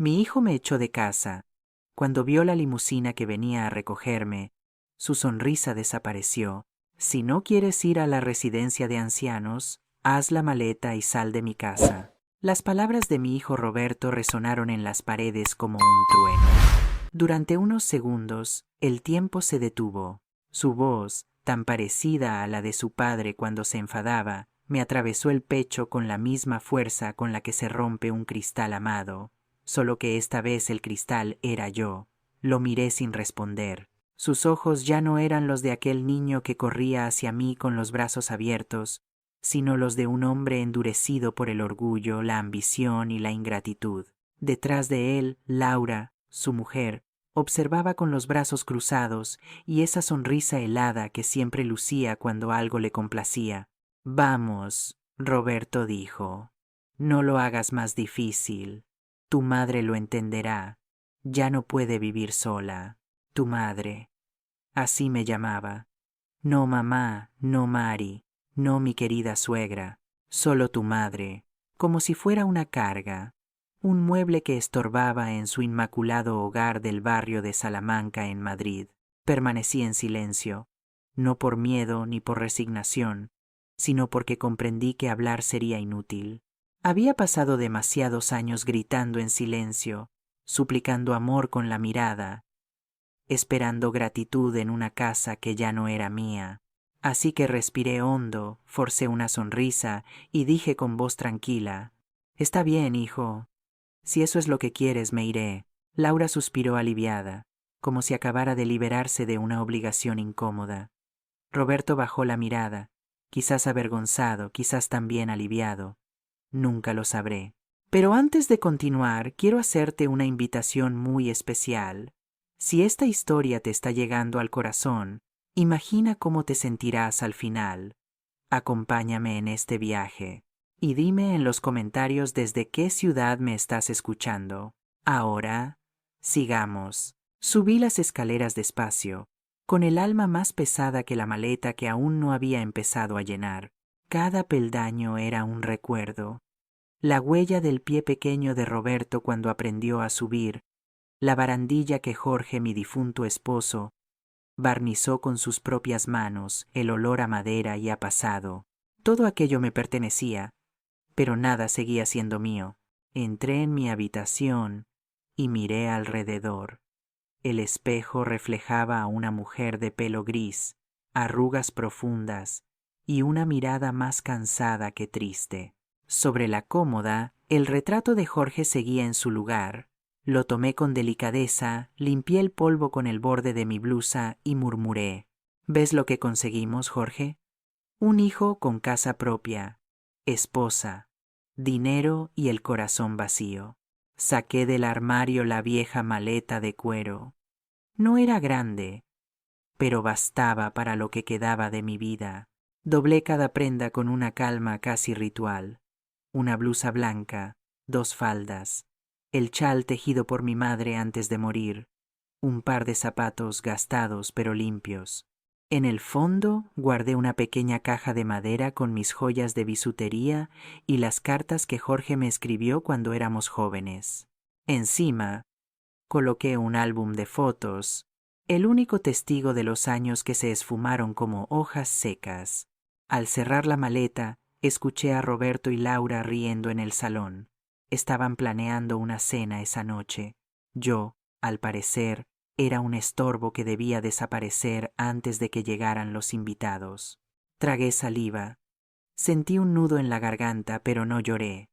Mi hijo me echó de casa. Cuando vio la limusina que venía a recogerme, su sonrisa desapareció. Si no quieres ir a la residencia de ancianos, haz la maleta y sal de mi casa. Las palabras de mi hijo Roberto resonaron en las paredes como un trueno. Durante unos segundos, el tiempo se detuvo. Su voz, tan parecida a la de su padre cuando se enfadaba, me atravesó el pecho con la misma fuerza con la que se rompe un cristal amado. Solo que esta vez el cristal era yo. Lo miré sin responder. Sus ojos ya no eran los de aquel niño que corría hacia mí con los brazos abiertos, sino los de un hombre endurecido por el orgullo, la ambición y la ingratitud. Detrás de él, Laura, su mujer, observaba con los brazos cruzados y esa sonrisa helada que siempre lucía cuando algo le complacía. Vamos, Roberto dijo, no lo hagas más difícil. Tu madre lo entenderá. Ya no puede vivir sola. Tu madre. Así me llamaba. No mamá, no Mari, no mi querida suegra, solo tu madre, como si fuera una carga, un mueble que estorbaba en su inmaculado hogar del barrio de Salamanca en Madrid. Permanecí en silencio, no por miedo ni por resignación, sino porque comprendí que hablar sería inútil. Había pasado demasiados años gritando en silencio, suplicando amor con la mirada, esperando gratitud en una casa que ya no era mía. Así que respiré hondo, forcé una sonrisa y dije con voz tranquila: Está bien, hijo. Si eso es lo que quieres, me iré. Laura suspiró aliviada, como si acabara de liberarse de una obligación incómoda. Roberto bajó la mirada, quizás avergonzado, quizás también aliviado. Nunca lo sabré. Pero antes de continuar, quiero hacerte una invitación muy especial. Si esta historia te está llegando al corazón, imagina cómo te sentirás al final. Acompáñame en este viaje y dime en los comentarios desde qué ciudad me estás escuchando. Ahora, sigamos. Subí las escaleras despacio, con el alma más pesada que la maleta que aún no había empezado a llenar. Cada peldaño era un recuerdo. La huella del pie pequeño de Roberto cuando aprendió a subir, la barandilla que Jorge, mi difunto esposo, barnizó con sus propias manos, el olor a madera y a pasado. Todo aquello me pertenecía, pero nada seguía siendo mío. Entré en mi habitación y miré alrededor. El espejo reflejaba a una mujer de pelo gris, arrugas profundas y una mirada más cansada que triste. Sobre la cómoda, el retrato de Jorge seguía en su lugar. Lo tomé con delicadeza, limpié el polvo con el borde de mi blusa y murmuré: ¿Ves lo que conseguimos, Jorge? Un hijo con casa propia, esposa, dinero y el corazón vacío. Saqué del armario la vieja maleta de cuero. No era grande, pero bastaba para lo que quedaba de mi vida. Doblé cada prenda con una calma casi ritual. Una blusa blanca, 2 faldas, el chal tejido por mi madre antes de morir, un par de zapatos gastados pero limpios. En el fondo guardé una pequeña caja de madera con mis joyas de bisutería y las cartas que Jorge me escribió cuando éramos jóvenes. Encima coloqué un álbum de fotos, el único testigo de los años que se esfumaron como hojas secas. Al cerrar la maleta, escuché a Roberto y Laura riendo en el salón. Estaban planeando una cena esa noche. Yo, al parecer, era un estorbo que debía desaparecer antes de que llegaran los invitados. Tragué saliva. Sentí un nudo en la garganta, pero no lloré.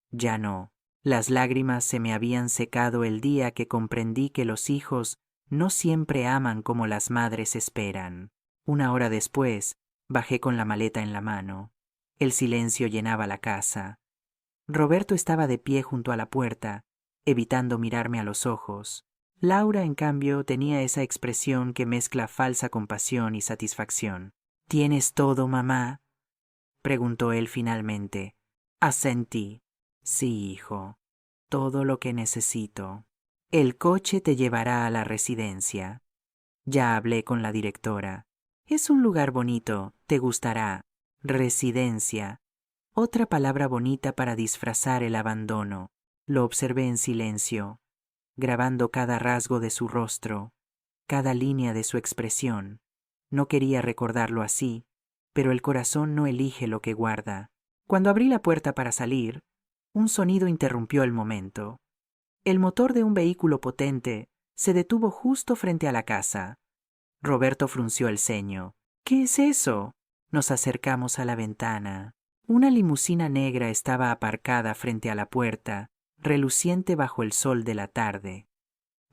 Ya no. Las lágrimas se me habían secado el día que comprendí que los hijos no siempre aman como las madres esperan. Una hora después, bajé con la maleta en la mano. El silencio llenaba la casa. Roberto estaba de pie junto a la puerta, evitando mirarme a los ojos. Laura, en cambio, tenía esa expresión que mezcla falsa compasión y satisfacción. ¿Tienes todo, mamá?, preguntó él finalmente. Asentí. Sí, hijo, todo lo que necesito. El coche te llevará a la residencia. Ya hablé con la directora. Es un lugar bonito, te gustará. Residencia. Otra palabra bonita para disfrazar el abandono. Lo observé en silencio, grabando cada rasgo de su rostro, cada línea de su expresión. No quería recordarlo así, pero el corazón no elige lo que guarda. Cuando abrí la puerta para salir, un sonido interrumpió el momento. El motor de un vehículo potente se detuvo justo frente a la casa. Roberto frunció el ceño. ¿Qué es eso? Nos acercamos a la ventana. Una limusina negra estaba aparcada frente a la puerta, reluciente bajo el sol de la tarde.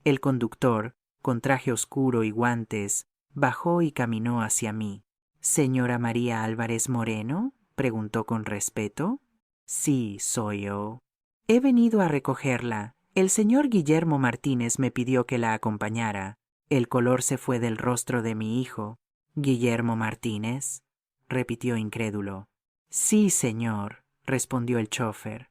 El conductor, con traje oscuro y guantes, bajó y caminó hacia mí. ¿Señora María Álvarez Moreno?, preguntó con respeto. Sí, soy yo. He venido a recogerla. El señor Guillermo Martínez me pidió que la acompañara. El color se fue del rostro de mi hijo. ¿Guillermo Martínez?, repitió incrédulo. Sí, señor, respondió el chófer.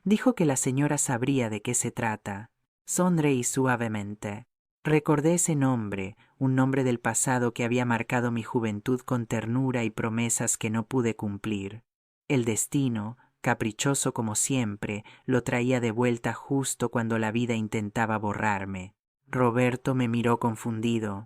Dijo que la señora sabría de qué se trata. Sonreí suavemente. Recordé ese nombre, un nombre del pasado que había marcado mi juventud con ternura y promesas que no pude cumplir. El destino, caprichoso como siempre, lo traía de vuelta justo cuando la vida intentaba borrarme. Roberto me miró confundido.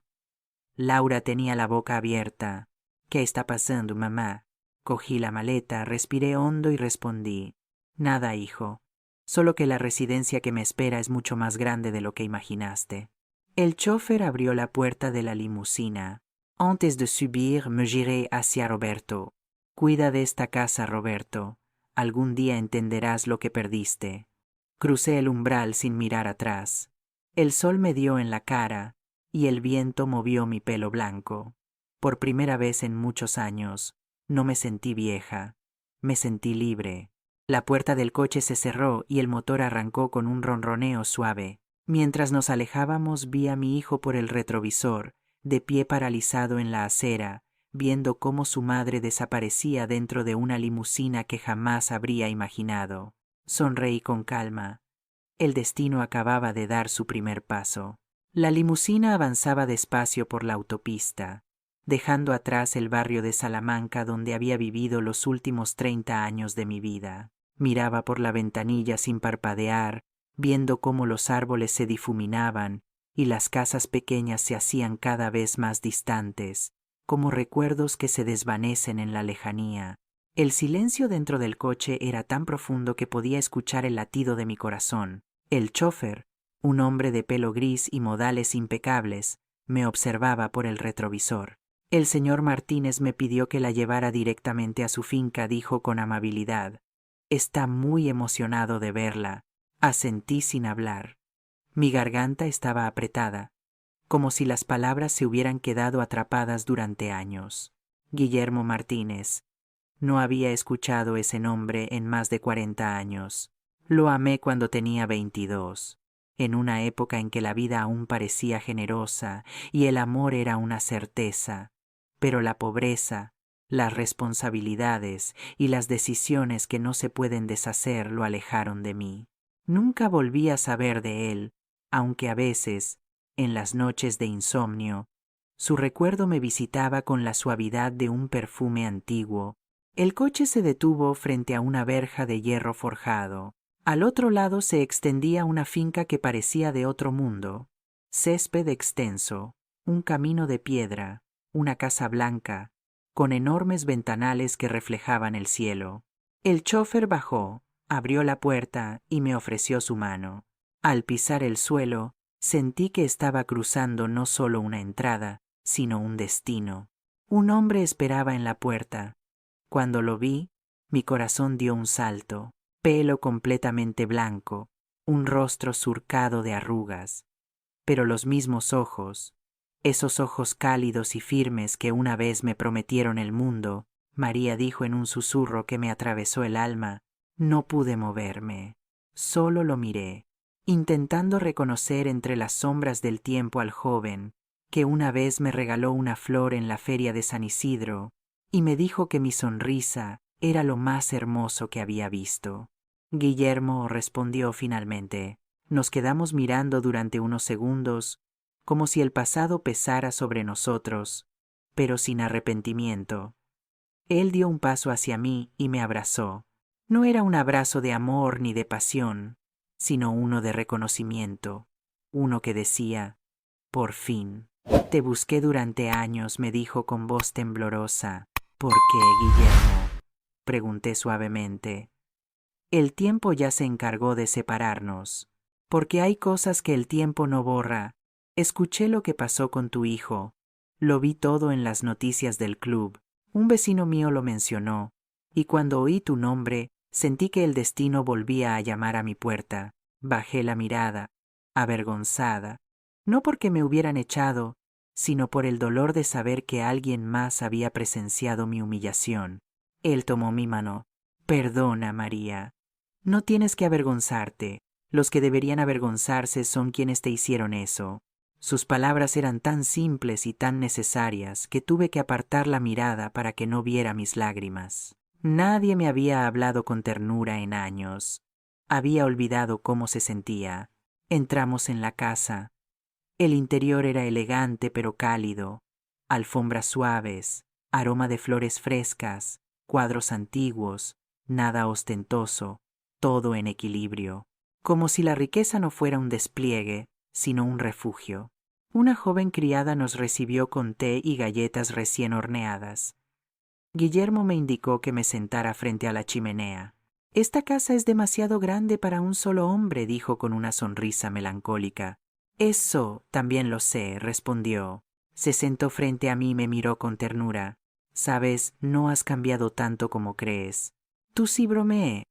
Laura tenía la boca abierta. ¿Qué está pasando, mamá? Cogí la maleta, respiré hondo y respondí. Nada, hijo. Solo que la residencia que me espera es mucho más grande de lo que imaginaste. El chófer abrió la puerta de la limusina. Antes de subir, me giré hacia Roberto. Cuida de esta casa, Roberto. Algún día entenderás lo que perdiste. Crucé el umbral sin mirar atrás. El sol me dio en la cara y el viento movió mi pelo blanco. Por primera vez en muchos años, no me sentí vieja. Me sentí libre. La puerta del coche se cerró y el motor arrancó con un ronroneo suave. Mientras nos alejábamos vi a mi hijo por el retrovisor, de pie paralizado en la acera, viendo cómo su madre desaparecía dentro de una limusina que jamás habría imaginado. Sonreí con calma. El destino acababa de dar su primer paso. La limusina avanzaba despacio por la autopista, dejando atrás el barrio de Salamanca donde había vivido los últimos 30 años de mi vida. Miraba por la ventanilla sin parpadear, viendo cómo los árboles se difuminaban y las casas pequeñas se hacían cada vez más distantes, como recuerdos que se desvanecen en la lejanía. El silencio dentro del coche era tan profundo que podía escuchar el latido de mi corazón. El chófer, un hombre de pelo gris y modales impecables, me observaba por el retrovisor. El señor Martínez me pidió que la llevara directamente a su finca, dijo con amabilidad. Está muy emocionado de verla. Asentí sin hablar. Mi garganta estaba apretada, como si las palabras se hubieran quedado atrapadas durante años. Guillermo Martínez. No había escuchado ese nombre en más de 40 años. Lo amé cuando tenía 22, en una época en que la vida aún parecía generosa y el amor era una certeza, pero la pobreza, las responsabilidades y las decisiones que no se pueden deshacer lo alejaron de mí. Nunca volví a saber de él, aunque a veces, en las noches de insomnio, su recuerdo me visitaba con la suavidad de un perfume antiguo. El coche se detuvo frente a una verja de hierro forjado. Al otro lado se extendía una finca que parecía de otro mundo. Césped extenso, un camino de piedra, una casa blanca, con enormes ventanales que reflejaban el cielo. El chófer bajó, abrió la puerta y me ofreció su mano. Al pisar el suelo, sentí que estaba cruzando no solo una entrada, sino un destino. Un hombre esperaba en la puerta. Cuando lo vi, mi corazón dio un salto. Pelo completamente blanco, un rostro surcado de arrugas, pero los mismos ojos, esos ojos cálidos y firmes que una vez me prometieron el mundo, María dijo en un susurro que me atravesó el alma. No pude moverme, solo lo miré, intentando reconocer entre las sombras del tiempo al joven que una vez me regaló una flor en la feria de San Isidro y me dijo que mi sonrisa era lo más hermoso que había visto. Guillermo, respondió finalmente. Nos quedamos mirando durante unos segundos, como si el pasado pesara sobre nosotros, pero sin arrepentimiento. Él dio un paso hacia mí y me abrazó. No era un abrazo de amor ni de pasión, sino uno de reconocimiento, uno que decía, por fin. Te busqué durante años, me dijo con voz temblorosa. ¿Por qué, Guillermo? Pregunté suavemente. El tiempo ya se encargó de separarnos, porque hay cosas que el tiempo no borra. Escuché lo que pasó con tu hijo, lo vi todo en las noticias del club, un vecino mío lo mencionó, y cuando oí tu nombre, sentí que el destino volvía a llamar a mi puerta. Bajé la mirada, avergonzada, no porque me hubieran echado, sino por el dolor de saber que alguien más había presenciado mi humillación. Él tomó mi mano. Perdona, María. No tienes que avergonzarte. Los que deberían avergonzarse son quienes te hicieron eso. Sus palabras eran tan simples y tan necesarias que tuve que apartar la mirada para que no viera mis lágrimas. Nadie me había hablado con ternura en años. Había olvidado cómo se sentía. Entramos en la casa. El interior era elegante pero cálido. Alfombras suaves, aroma de flores frescas, cuadros antiguos, nada ostentoso, todo en equilibrio, como si la riqueza no fuera un despliegue, sino un refugio. Una joven criada nos recibió con té y galletas recién horneadas. Guillermo me indicó que me sentara frente a la chimenea. Esta casa es demasiado grande para un solo hombre, dijo con una sonrisa melancólica. Eso también lo sé, respondió. Se sentó frente a mí y me miró con ternura. Sabes, no has cambiado tanto como crees. Tú sí, bromeé.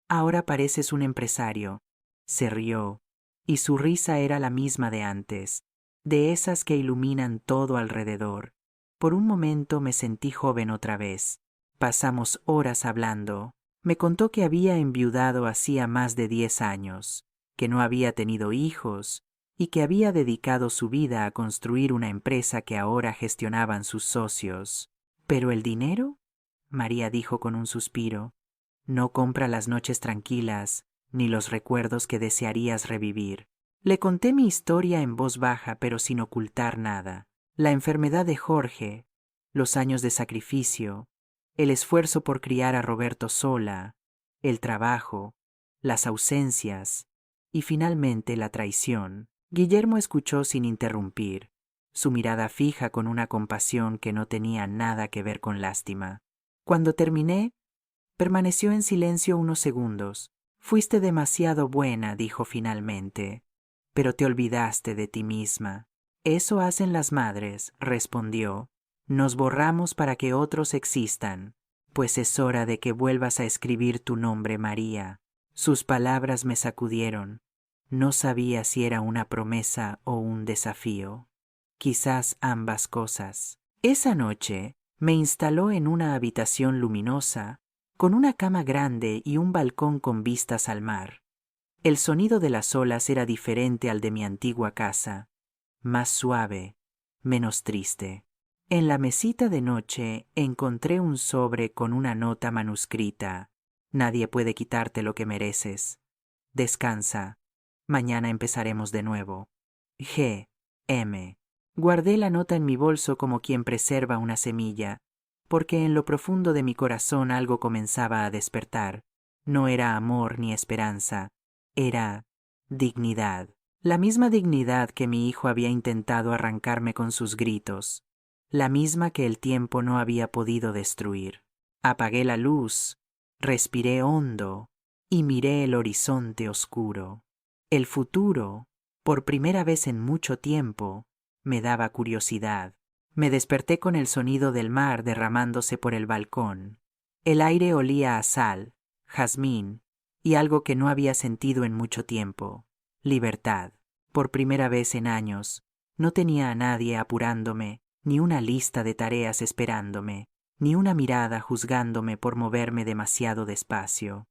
Ahora pareces un empresario. Se rió, y su risa era la misma de antes, de esas que iluminan todo alrededor. Por un momento me sentí joven otra vez. Pasamos horas hablando. Me contó que había enviudado hacía más de 10 años, que no había tenido hijos y que había dedicado su vida a construir una empresa que ahora gestionaban sus socios. ¿Pero el dinero? María dijo con un suspiro. No compra las noches tranquilas, ni los recuerdos que desearías revivir. Le conté mi historia en voz baja, pero sin ocultar nada. La enfermedad de Jorge, los años de sacrificio, el esfuerzo por criar a Roberto sola, el trabajo, las ausencias y finalmente la traición. Guillermo escuchó sin interrumpir, su mirada fija con una compasión que no tenía nada que ver con lástima. Cuando terminé, permaneció en silencio unos segundos. Fuiste demasiado buena, dijo finalmente, pero te olvidaste de ti misma. Eso hacen las madres, respondió. Nos borramos para que otros existan, pues es hora de que vuelvas a escribir tu nombre, María. Sus palabras me sacudieron. No sabía si era una promesa o un desafío. Quizás ambas cosas. Esa noche me instaló en una habitación luminosa, con una cama grande y un balcón con vistas al mar. El sonido de las olas era diferente al de mi antigua casa, más suave, menos triste. En la mesita de noche encontré un sobre con una nota manuscrita. Nadie puede quitarte lo que mereces. Descansa. Mañana empezaremos de nuevo. G. M. Guardé la nota en mi bolso como quien preserva una semilla, porque en lo profundo de mi corazón algo comenzaba a despertar. No era amor ni esperanza, era dignidad. La misma dignidad que mi hijo había intentado arrancarme con sus gritos, la misma que el tiempo no había podido destruir. Apagué la luz, respiré hondo y miré el horizonte oscuro. El futuro, por primera vez en mucho tiempo, me daba curiosidad. Me desperté con el sonido del mar derramándose por el balcón. El aire olía a sal, jazmín y algo que no había sentido en mucho tiempo. Libertad. Por primera vez en años, no tenía a nadie apurándome, ni una lista de tareas esperándome, ni una mirada juzgándome por moverme demasiado despacio.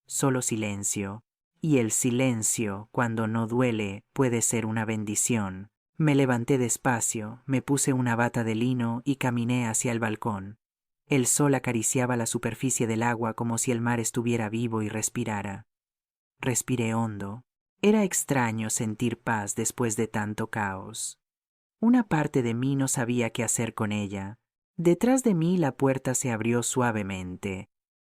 Solo silencio. Y el silencio, cuando no duele, puede ser una bendición. Me levanté despacio, me puse una bata de lino y caminé hacia el balcón. El sol acariciaba la superficie del agua como si el mar estuviera vivo y respirara. Respiré hondo. Era extraño sentir paz después de tanto caos. Una parte de mí no sabía qué hacer con ella. Detrás de mí la puerta se abrió suavemente.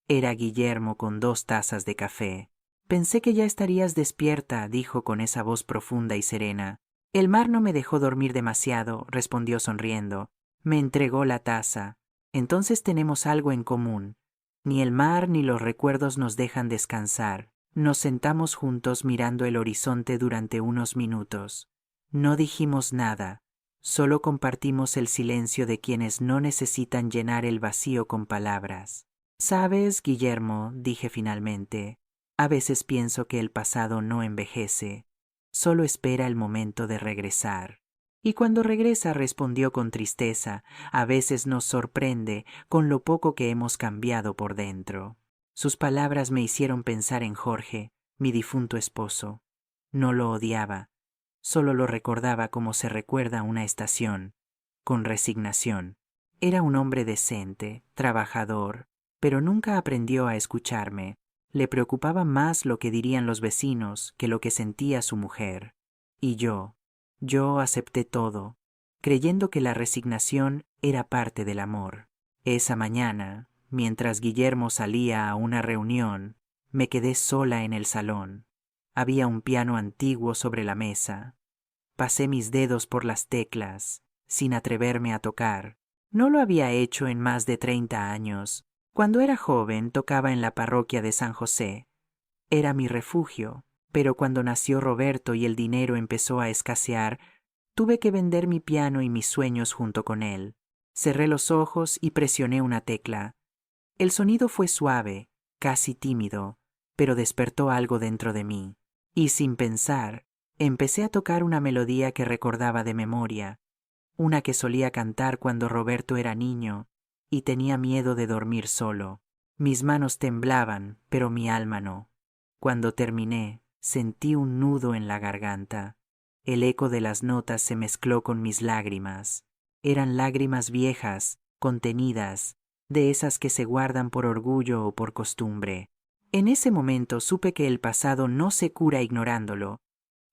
Era Guillermo con 2 tazas de café. Pensé que ya estarías despierta, dijo con esa voz profunda y serena. El mar no me dejó dormir demasiado, respondió sonriendo. Me entregó la taza. Entonces tenemos algo en común. Ni el mar ni los recuerdos nos dejan descansar. Nos sentamos juntos mirando el horizonte durante unos minutos. No dijimos nada, solo compartimos el silencio de quienes no necesitan llenar el vacío con palabras. «Sabes, Guillermo», dije finalmente, «a veces pienso que el pasado no envejece, solo espera el momento de regresar». Y cuando regresa, respondió con tristeza, a veces nos sorprende con lo poco que hemos cambiado por dentro. Sus palabras me hicieron pensar en Jorge, mi difunto esposo. No lo odiaba, solo lo recordaba como se recuerda una estación, con resignación. Era un hombre decente, trabajador, pero nunca aprendió a escucharme. Le preocupaba más lo que dirían los vecinos que lo que sentía su mujer. Y yo acepté todo, creyendo que la resignación era parte del amor. Esa mañana, mientras Guillermo salía a una reunión, me quedé sola en el salón. Había un piano antiguo sobre la mesa. Pasé mis dedos por las teclas, sin atreverme a tocar. No lo había hecho en más de 30 años. Cuando era joven tocaba en la parroquia de San José. Era mi refugio, pero cuando nació Roberto y el dinero empezó a escasear, tuve que vender mi piano y mis sueños junto con él. Cerré los ojos y presioné una tecla. El sonido fue suave, casi tímido, pero despertó algo dentro de mí. Y sin pensar, empecé a tocar una melodía que recordaba de memoria, una que solía cantar cuando Roberto era niño y tenía miedo de dormir solo. Mis manos temblaban, pero mi alma no. Cuando terminé, sentí un nudo en la garganta. El eco de las notas se mezcló con mis lágrimas. Eran lágrimas viejas, contenidas, de esas que se guardan por orgullo o por costumbre. En ese momento supe que el pasado no se cura ignorándolo,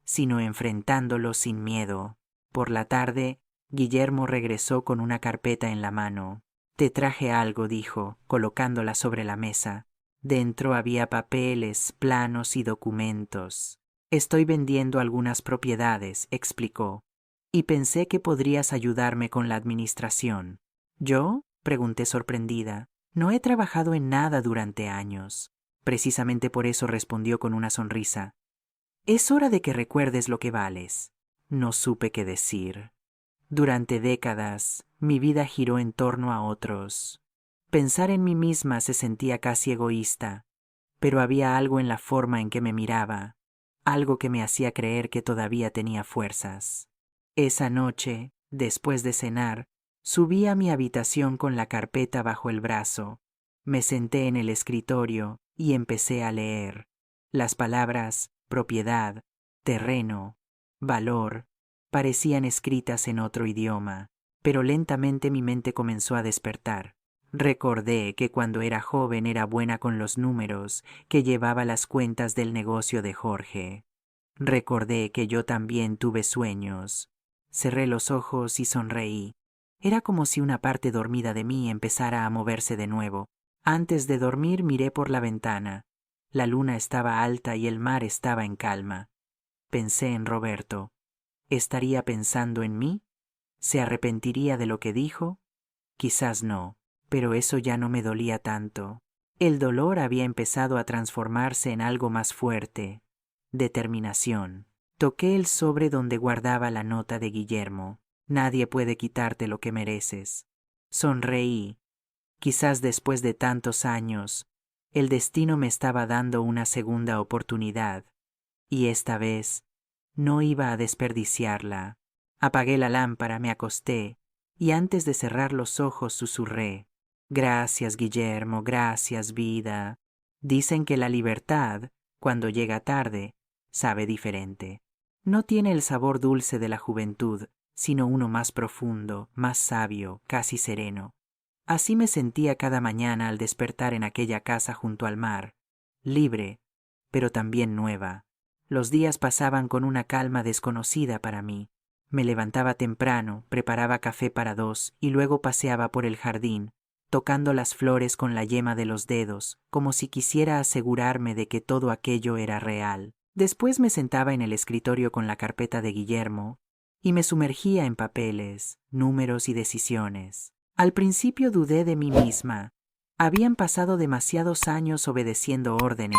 sino enfrentándolo sin miedo. Por la tarde, Guillermo regresó con una carpeta en la mano. «Te traje algo», dijo, colocándola sobre la mesa. Dentro había papeles, planos y documentos. «Estoy vendiendo algunas propiedades», explicó, «y pensé que podrías ayudarme con la administración». «¿Yo?», pregunté sorprendida. «No he trabajado en nada durante años». Precisamente por eso respondió con una sonrisa. «Es hora de que recuerdes lo que vales». No supe qué decir. Durante décadas, mi vida giró en torno a otros. Pensar en mí misma se sentía casi egoísta, pero había algo en la forma en que me miraba, algo que me hacía creer que todavía tenía fuerzas. Esa noche, después de cenar, subí a mi habitación con la carpeta bajo el brazo. Me senté en el escritorio y empecé a leer. Las palabras propiedad, terreno, valor, parecían escritas en otro idioma, pero lentamente mi mente comenzó a despertar. Recordé que cuando era joven era buena con los números, que llevaba las cuentas del negocio de Jorge. Recordé que yo también tuve sueños. Cerré los ojos y sonreí. Era como si una parte dormida de mí empezara a moverse de nuevo. Antes de dormir miré por la ventana. La luna estaba alta y el mar estaba en calma. Pensé en Roberto. ¿Estaría pensando en mí? ¿Se arrepentiría de lo que dijo? Quizás no, pero eso ya no me dolía tanto. El dolor había empezado a transformarse en algo más fuerte. Determinación. Toqué el sobre donde guardaba la nota de Guillermo. Nadie puede quitarte lo que mereces. Sonreí. Quizás después de tantos años, el destino me estaba dando una segunda oportunidad, y esta vez no iba a desperdiciarla. Apagué la lámpara, me acosté, y antes de cerrar los ojos susurré: «Gracias, Guillermo, gracias, vida». Dicen que la libertad, cuando llega tarde, sabe diferente. No tiene el sabor dulce de la juventud, sino uno más profundo, más sabio, casi sereno. Así me sentía cada mañana al despertar en aquella casa junto al mar, libre, pero también nueva. Los días pasaban con una calma desconocida para mí. Me levantaba temprano, preparaba café para dos y luego paseaba por el jardín, tocando las flores con la yema de los dedos, como si quisiera asegurarme de que todo aquello era real. Después me sentaba en el escritorio con la carpeta de Guillermo y me sumergía en papeles, números y decisiones. Al principio dudé de mí misma. Habían pasado demasiados años obedeciendo órdenes,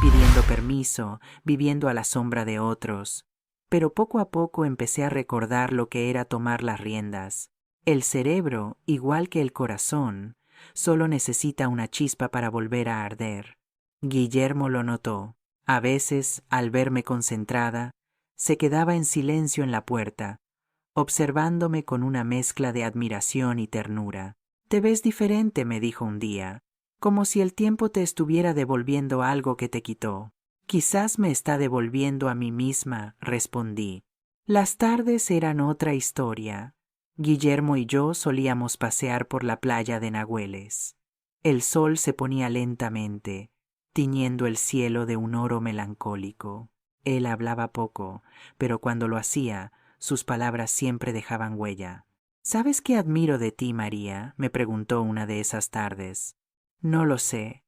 pidiendo permiso, viviendo a la sombra de otros. Pero poco a poco empecé a recordar lo que era tomar las riendas. El cerebro, igual que el corazón, solo necesita una chispa para volver a arder. Guillermo lo notó. A veces, al verme concentrada, se quedaba en silencio en la puerta, observándome con una mezcla de admiración y ternura. «Te ves diferente», me dijo un día, como si el tiempo te estuviera devolviendo algo que te quitó. «Quizás me está devolviendo a mí misma», respondí. Las tardes eran otra historia. Guillermo y yo solíamos pasear por la playa de Nahueles. El sol se ponía lentamente, tiñendo el cielo de un oro melancólico. Él hablaba poco, pero cuando lo hacía, sus palabras siempre dejaban huella. «¿Sabes qué admiro de ti, María?», me preguntó una de esas tardes. «No lo sé.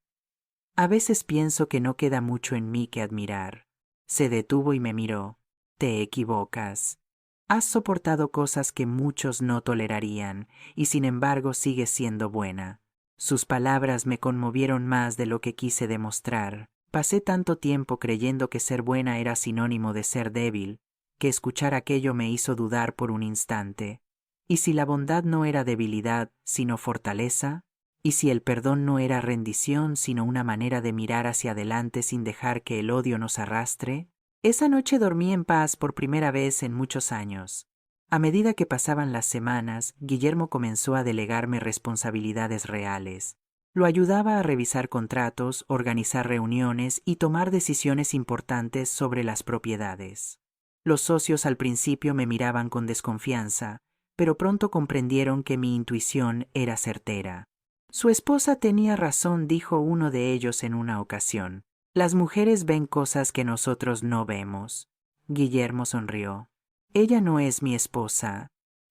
A veces pienso que no queda mucho en mí que admirar». Se detuvo y me miró. «Te equivocas. Has soportado cosas que muchos no tolerarían, y sin embargo sigues siendo buena». Sus palabras me conmovieron más de lo que quise demostrar. Pasé tanto tiempo creyendo que ser buena era sinónimo de ser débil, que escuchar aquello me hizo dudar por un instante. ¿Y si la bondad no era debilidad, sino fortaleza? ¿Y si el perdón no era rendición, sino una manera de mirar hacia adelante sin dejar que el odio nos arrastre? Esa noche dormí en paz por primera vez en muchos años. A medida que pasaban las semanas, Guillermo comenzó a delegarme responsabilidades reales. Lo ayudaba a revisar contratos, organizar reuniones y tomar decisiones importantes sobre las propiedades. Los socios al principio me miraban con desconfianza, pero pronto comprendieron que mi intuición era certera. «Su esposa tenía razón», dijo uno de ellos en una ocasión. «Las mujeres ven cosas que nosotros no vemos». Guillermo sonrió. «Ella no es mi esposa.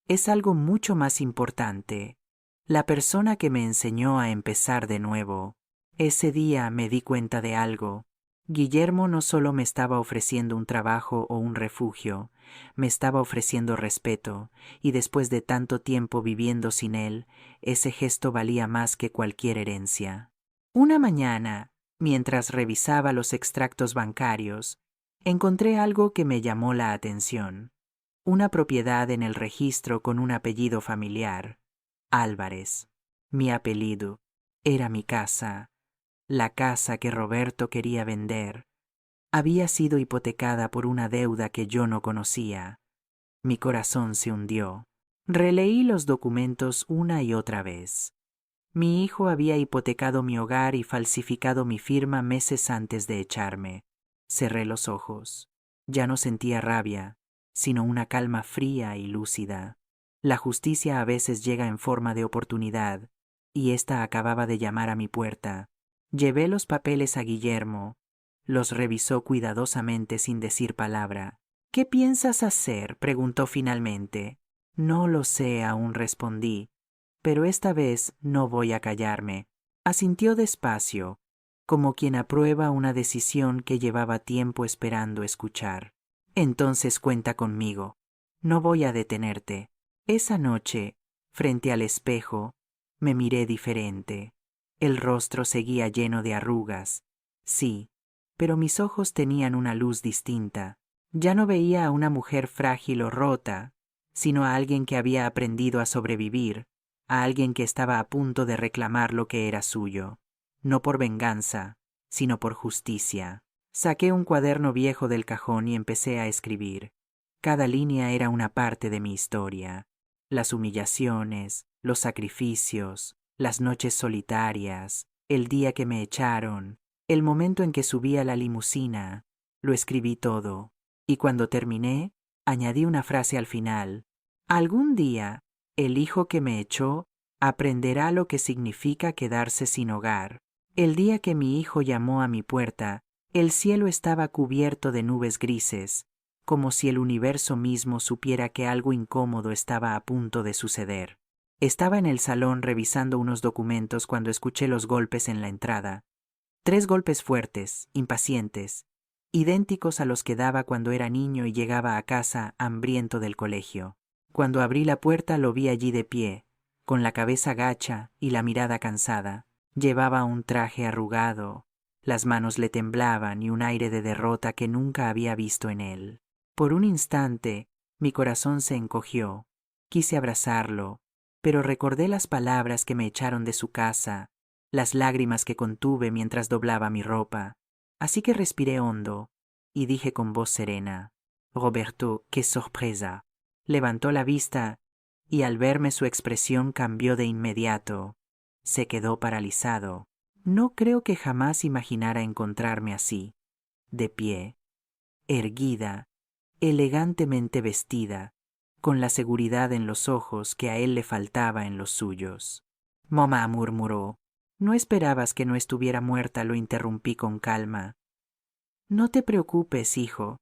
Es algo mucho más importante. La persona que me enseñó a empezar de nuevo». Ese día me di cuenta de algo. Guillermo no solo me estaba ofreciendo un trabajo o un refugio, me estaba ofreciendo respeto, y después de tanto tiempo viviendo sin él, ese gesto valía más que cualquier herencia. Una mañana, mientras revisaba los extractos bancarios, encontré algo que me llamó la atención. Una propiedad en el registro con un apellido familiar, Álvarez. Mi apellido. Era mi casa. La casa que Roberto quería vender había sido hipotecada por una deuda que yo no conocía. Mi corazón se hundió. Releí los documentos una y otra vez. Mi hijo había hipotecado mi hogar y falsificado mi firma meses antes de echarme. Cerré los ojos. Ya no sentía rabia, sino una calma fría y lúcida. La justicia a veces llega en forma de oportunidad, y ésta acababa de llamar a mi puerta. Llevé los papeles a Guillermo. Los revisó cuidadosamente sin decir palabra. «¿Qué piensas hacer?», preguntó finalmente. «No lo sé aún», respondí, «pero esta vez no voy a callarme». Asintió despacio, como quien aprueba una decisión que llevaba tiempo esperando escuchar. «Entonces cuenta conmigo. No voy a detenerte». Esa noche, frente al espejo, me miré diferente. El rostro seguía lleno de arrugas. Sí, pero mis ojos tenían una luz distinta. Ya no veía a una mujer frágil o rota, sino a alguien que había aprendido a sobrevivir, a alguien que estaba a punto de reclamar lo que era suyo, no por venganza, sino por justicia. Saqué un cuaderno viejo del cajón y empecé a escribir. Cada línea era una parte de mi historia. Las humillaciones, los sacrificios, las noches solitarias, el día que me echaron, el momento en que subí a la limusina. Lo escribí todo, y cuando terminé, añadí una frase al final. «Algún día, el hijo que me echó aprenderá lo que significa quedarse sin hogar». El día que mi hijo llamó a mi puerta, el cielo estaba cubierto de nubes grises, como si el universo mismo supiera que algo incómodo estaba a punto de suceder. Estaba en el salón revisando unos documentos cuando escuché los golpes en la entrada. 3 golpes fuertes, impacientes, idénticos a los que daba cuando era niño y llegaba a casa hambriento del colegio. Cuando abrí la puerta lo vi allí de pie, con la cabeza gacha y la mirada cansada. Llevaba un traje arrugado, las manos le temblaban y un aire de derrota que nunca había visto en él. Por un instante, mi corazón se encogió. Quise abrazarlo, pero recordé las palabras que me echaron de su casa, las lágrimas que contuve mientras doblaba mi ropa. Así que respiré hondo y dije con voz serena: «Roberto, qué sorpresa». Levantó la vista y al verme su expresión cambió de inmediato. Se quedó paralizado. No creo que jamás imaginara encontrarme así, de pie, erguida, elegantemente vestida, con la seguridad en los ojos que a él le faltaba en los suyos. «Mamá», murmuró. «¿No esperabas que no estuviera muerta?», lo interrumpí con calma. «No te preocupes, hijo.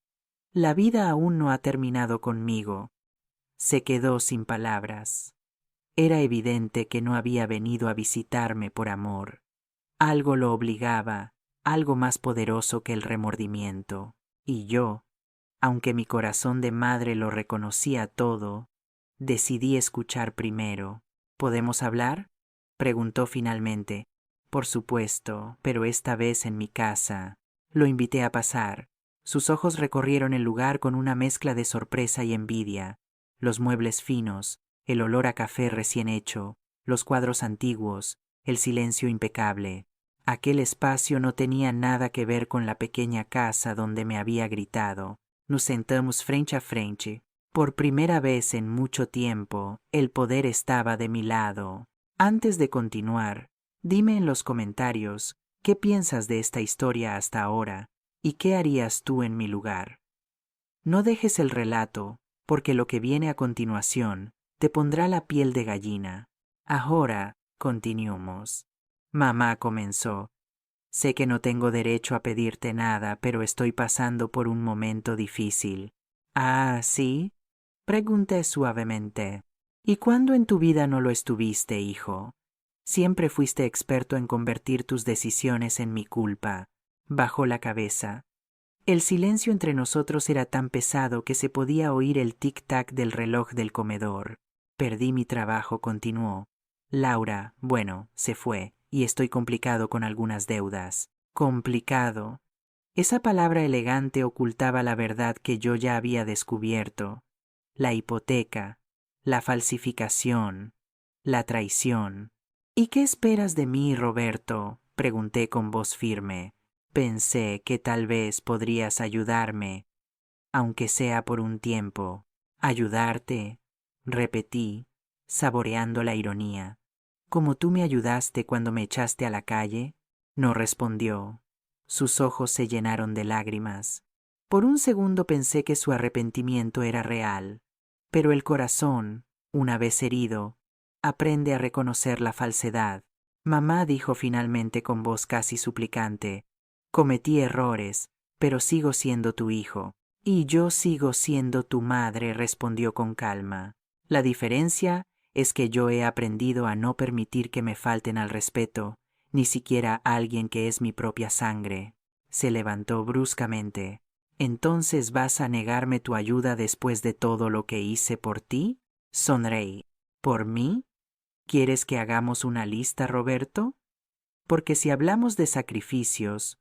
La vida aún no ha terminado conmigo». Se quedó sin palabras. Era evidente que no había venido a visitarme por amor. Algo lo obligaba, algo más poderoso que el remordimiento. Y yo, aunque mi corazón de madre lo reconocía todo, decidí escuchar primero. «¿Podemos hablar?», preguntó finalmente. «Por supuesto, pero esta vez en mi casa». Lo invité a pasar. Sus ojos recorrieron el lugar con una mezcla de sorpresa y envidia. Los muebles finos, el olor a café recién hecho, los cuadros antiguos, el silencio impecable. Aquel espacio no tenía nada que ver con la pequeña casa donde me había gritado. Nos sentamos frente a frente. Por primera vez en mucho tiempo, el poder estaba de mi lado. Antes de continuar, dime en los comentarios qué piensas de esta historia hasta ahora y qué harías tú en mi lugar. No dejes el relato, porque lo que viene a continuación te pondrá la piel de gallina. Ahora, continuemos. Mamá comenzó. «Sé que no tengo derecho a pedirte nada, pero estoy pasando por un momento difícil». «Ah, ¿sí?», pregunté suavemente. «¿Y cuándo en tu vida no lo estuviste, hijo? Siempre fuiste experto en convertir tus decisiones en mi culpa». Bajó la cabeza. El silencio entre nosotros era tan pesado que se podía oír el tic-tac del reloj del comedor. «Perdí mi trabajo», continuó. «Laura, bueno, se fue, y estoy complicado con algunas deudas». «Complicado». Esa palabra elegante ocultaba la verdad que yo ya había descubierto. La hipoteca, la falsificación, la traición. «¿Y qué esperas de mí, Roberto?», pregunté con voz firme. «Pensé que tal vez podrías ayudarme, aunque sea por un tiempo». «¿Ayudarte?», repetí, saboreando la ironía. «¿Como tú me ayudaste cuando me echaste a la calle?». No respondió. Sus ojos se llenaron de lágrimas. Por un segundo pensé que su arrepentimiento era real, pero el corazón, una vez herido, aprende a reconocer la falsedad. «Mamá», dijo finalmente con voz casi suplicante, «cometí errores, pero sigo siendo tu hijo». «Y yo sigo siendo tu madre», respondió con calma. «La diferencia es que yo he aprendido a no permitir que me falten al respeto, ni siquiera a alguien que es mi propia sangre». Se levantó bruscamente. «¿Entonces vas a negarme tu ayuda después de todo lo que hice por ti?». Sonreí. «¿Por mí? ¿Quieres que hagamos una lista, Roberto? Porque si hablamos de sacrificios,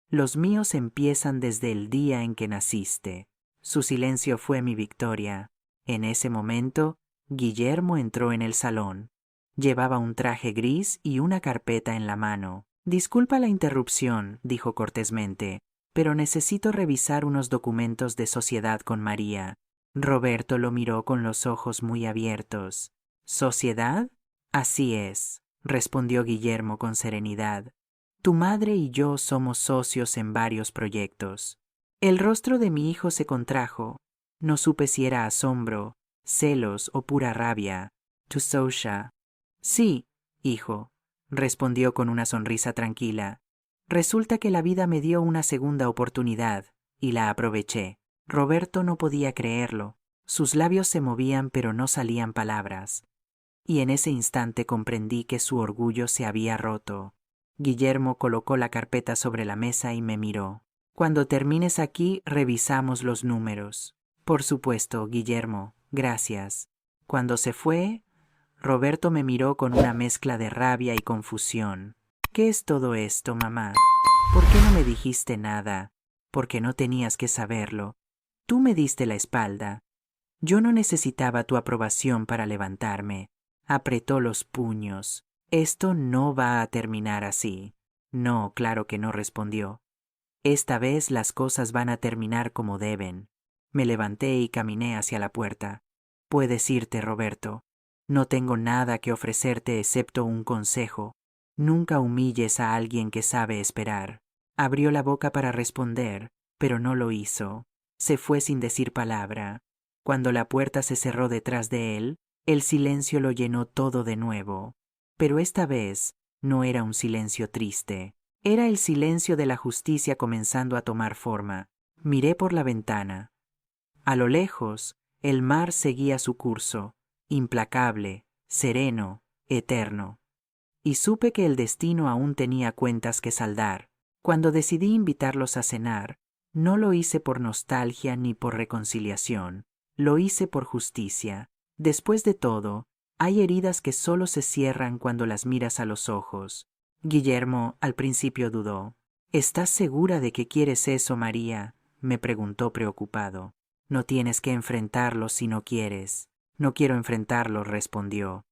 los míos empiezan desde el día en que naciste». Su silencio fue mi victoria. En ese momento, Guillermo entró en el salón. Llevaba un traje gris y una carpeta en la mano. «Disculpa la interrupción», dijo cortésmente, «pero necesito revisar unos documentos de sociedad con María». Roberto lo miró con los ojos muy abiertos. «¿Sociedad?». «Así es», respondió Guillermo con serenidad. «Tu madre y yo somos socios en varios proyectos». El rostro de mi hijo se contrajo. No supe si era asombro, celos o pura rabia. «Tu socia». «Sí, hijo», respondió con una sonrisa tranquila. «Resulta que la vida me dio una segunda oportunidad, y la aproveché». Roberto no podía creerlo. Sus labios se movían pero no salían palabras. y en ese instante comprendí que su orgullo se había roto. Guillermo colocó la carpeta sobre la mesa y me miró. Cuando termines aquí, revisamos los números. Por supuesto, Guillermo, gracias. Cuando se fue, Roberto me miró con una mezcla de rabia y confusión. ¿Qué es todo esto, mamá? ¿Por qué no me dijiste nada? Porque no tenías que saberlo. Tú me diste la espalda. Yo no necesitaba tu aprobación para levantarme. Apretó los puños. Esto no va a terminar así. No, claro que no, respondió. Esta vez las cosas van a terminar como deben. Me levanté y caminé hacia la puerta. Puedes irte, Roberto. No tengo nada que ofrecerte excepto un consejo. Nunca humilles a alguien que sabe esperar. Abrió la boca para responder, pero no lo hizo. Se fue sin decir palabra. Cuando la puerta se cerró detrás de él, el silencio lo llenó todo de nuevo. Pero esta vez no era un silencio triste. Era el silencio de la justicia comenzando a tomar forma. Miré por la ventana. A lo lejos, el mar seguía su curso, implacable, sereno, eterno. Y supe que el destino aún tenía cuentas que saldar. Cuando decidí invitarlos a cenar, no lo hice por nostalgia ni por reconciliación. Lo hice por justicia. Después de todo, hay heridas que solo se cierran cuando las miras a los ojos. Guillermo al principio dudó. ¿Estás segura de que quieres eso, María?, me preguntó preocupado. No tienes que enfrentarlo si no quieres. No quiero enfrentarlo, respondió.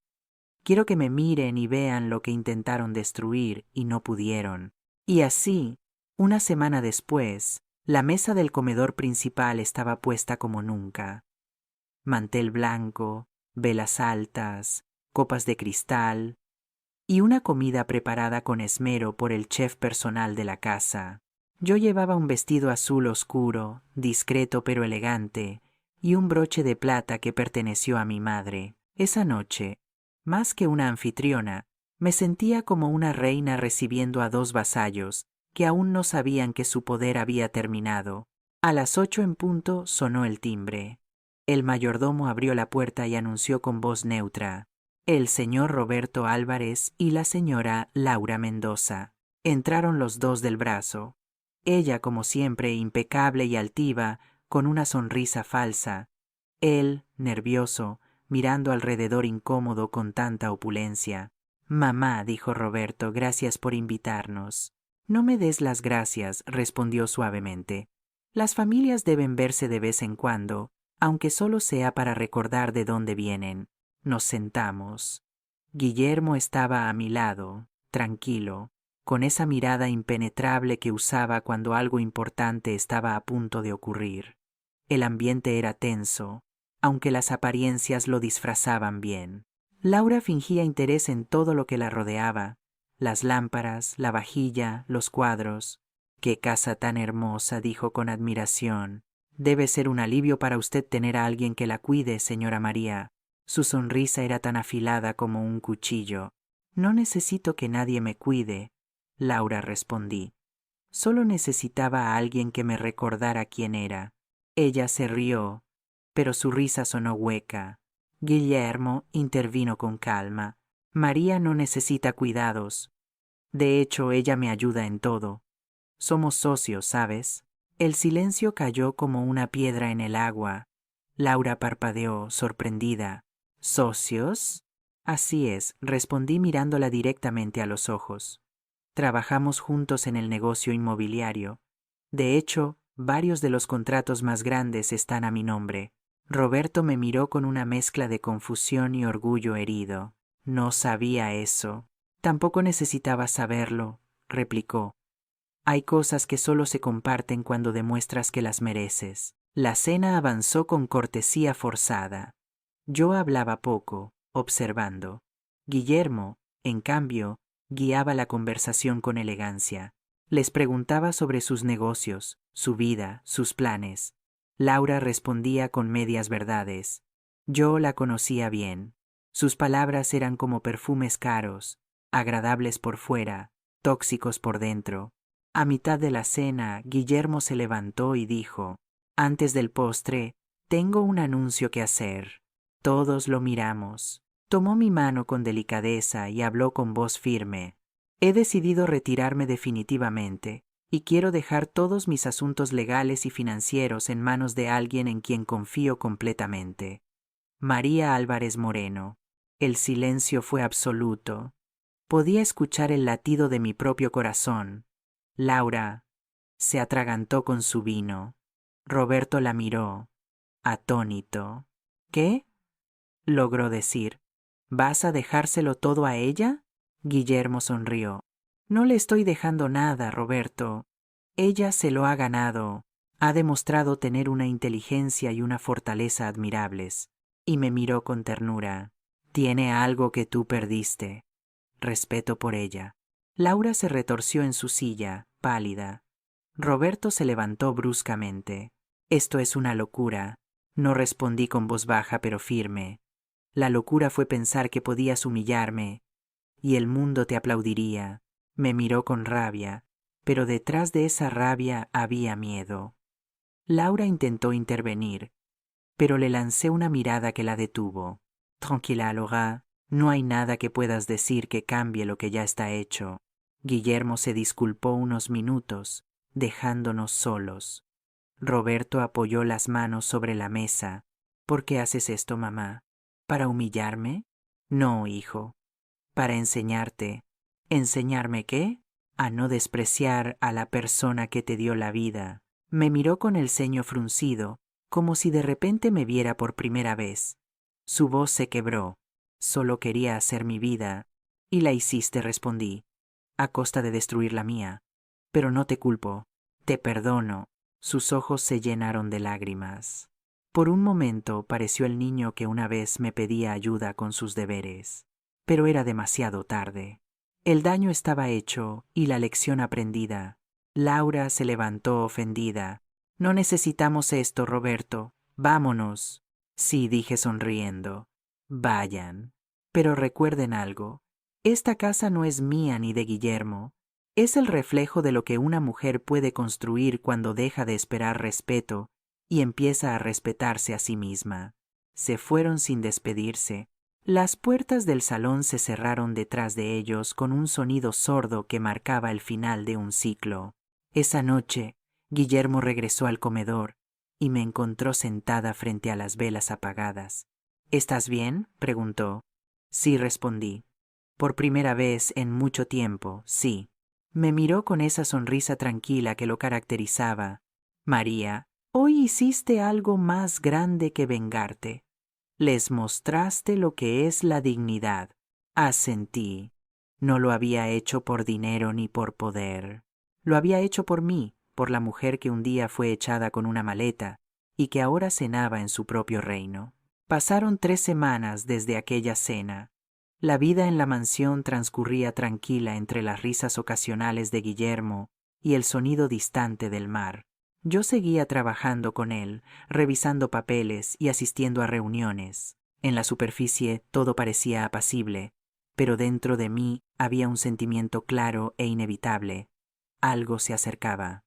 Quiero que me miren y vean lo que intentaron destruir y no pudieron. Y así, una semana después, la mesa del comedor principal estaba puesta como nunca. Mantel blanco, velas altas, copas de cristal y una comida preparada con esmero por el chef personal de la casa. Yo llevaba un vestido azul oscuro, discreto pero elegante, y un broche de plata que perteneció a mi madre. Esa noche, más que una anfitriona, me sentía como una reina recibiendo a dos vasallos que aún no sabían que su poder había terminado. A las 8 en punto sonó el timbre. El mayordomo abrió la puerta y anunció con voz neutra: el señor Roberto Álvarez y la señora Laura Mendoza. Entraron los dos del brazo. Ella, como siempre, impecable y altiva, con una sonrisa falsa. Él, nervioso, mirando alrededor incómodo con tanta opulencia. Mamá, dijo Roberto, gracias por invitarnos. No me des las gracias, respondió suavemente. Las familias deben verse de vez en cuando, aunque solo sea para recordar de dónde vienen. Nos sentamos. Guillermo estaba a mi lado, tranquilo, con esa mirada impenetrable que usaba cuando algo importante estaba a punto de ocurrir. El ambiente era tenso, aunque las apariencias lo disfrazaban bien. Laura fingía interés en todo lo que la rodeaba: las lámparas, la vajilla, los cuadros. «¡Qué casa tan hermosa!», dijo con admiración. «Debe ser un alivio para usted tener a alguien que la cuide, señora María». Su sonrisa era tan afilada como un cuchillo. «No necesito que nadie me cuide», Laura respondí. «Solo necesitaba a alguien que me recordara quién era». Ella se rió, pero su risa sonó hueca. Guillermo intervino con calma. «María no necesita cuidados. De hecho, ella me ayuda en todo. Somos socios, ¿sabes?». El silencio cayó como una piedra en el agua. Laura parpadeó, sorprendida. «¿Socios?». «Así es», respondí mirándola directamente a los ojos. «Trabajamos juntos en el negocio inmobiliario. De hecho, varios de los contratos más grandes están a mi nombre». Roberto me miró con una mezcla de confusión y orgullo herido. «No sabía eso». «Tampoco necesitaba saberlo», replicó. «Hay cosas que solo se comparten cuando demuestras que las mereces». La cena avanzó con cortesía forzada. Yo hablaba poco, observando. Guillermo, en cambio, guiaba la conversación con elegancia. Les preguntaba sobre sus negocios, su vida, sus planes. Laura respondía con medias verdades. Yo la conocía bien. Sus palabras eran como perfumes caros, agradables por fuera, tóxicos por dentro. A mitad de la cena, Guillermo se levantó y dijo: «Antes del postre, tengo un anuncio que hacer». Todos lo miramos. Tomó mi mano con delicadeza y habló con voz firme. He decidido retirarme definitivamente, y quiero dejar todos mis asuntos legales y financieros en manos de alguien en quien confío completamente. María Álvarez Moreno. El silencio fue absoluto. Podía escuchar el latido de mi propio corazón. Laura se atragantó con su vino. Roberto la miró, atónito. ¿Qué? Logró decir. ¿Vas a dejárselo todo a ella? Guillermo sonrió. No le estoy dejando nada, Roberto. Ella se lo ha ganado. Ha demostrado tener una inteligencia y una fortaleza admirables. Y me miró con ternura. Tiene algo que tú perdiste. Respeto por ella. Laura se retorció en su silla, pálida. Roberto se levantó bruscamente. Esto es una locura. No respondí con voz baja pero firme. La locura fue pensar que podías humillarme, y el mundo te aplaudiría. Me miró con rabia, pero detrás de esa rabia había miedo. Laura intentó intervenir, pero le lancé una mirada que la detuvo. Tranquila, Laura, no hay nada que puedas decir que cambie lo que ya está hecho. Guillermo se disculpó unos minutos, dejándonos solos. Roberto apoyó las manos sobre la mesa. ¿Por qué haces esto, mamá? ¿Para humillarme? No, hijo. Para enseñarte. ¿Enseñarme qué? A no despreciar a la persona que te dio la vida. Me miró con el ceño fruncido, como si de repente me viera por primera vez. Su voz se quebró. Solo quería hacer mi vida. Y la hiciste, respondí, a costa de destruir la mía. Pero no te culpo. Te perdono. Sus ojos se llenaron de lágrimas. Por un momento pareció el niño que una vez me pedía ayuda con sus deberes. Pero era demasiado tarde. El daño estaba hecho y la lección aprendida. Laura se levantó ofendida. No necesitamos esto, Roberto. Vámonos. Sí, dije sonriendo. Vayan. Pero recuerden algo. Esta casa no es mía ni de Guillermo. Es el reflejo de lo que una mujer puede construir cuando deja de esperar respeto y empieza a respetarse a sí misma. Se fueron sin despedirse. Las puertas del salón se cerraron detrás de ellos con un sonido sordo que marcaba el final de un ciclo. Esa noche, Guillermo regresó al comedor y me encontró sentada frente a las velas apagadas. ¿Estás bien?, preguntó. Sí, respondí. Por primera vez en mucho tiempo, sí. Me miró con esa sonrisa tranquila que lo caracterizaba. María, hoy hiciste algo más grande que vengarte. Les mostraste lo que es la dignidad. Asentí. No lo había hecho por dinero ni por poder. Lo había hecho por mí, por la mujer que un día fue echada con una maleta y que ahora cenaba en su propio reino. Pasaron 3 semanas desde aquella cena. La vida en la mansión transcurría tranquila entre las risas ocasionales de Guillermo y el sonido distante del mar. Yo seguía trabajando con él, revisando papeles y asistiendo a reuniones. En la superficie todo parecía apacible, pero dentro de mí había un sentimiento claro e inevitable. Algo se acercaba.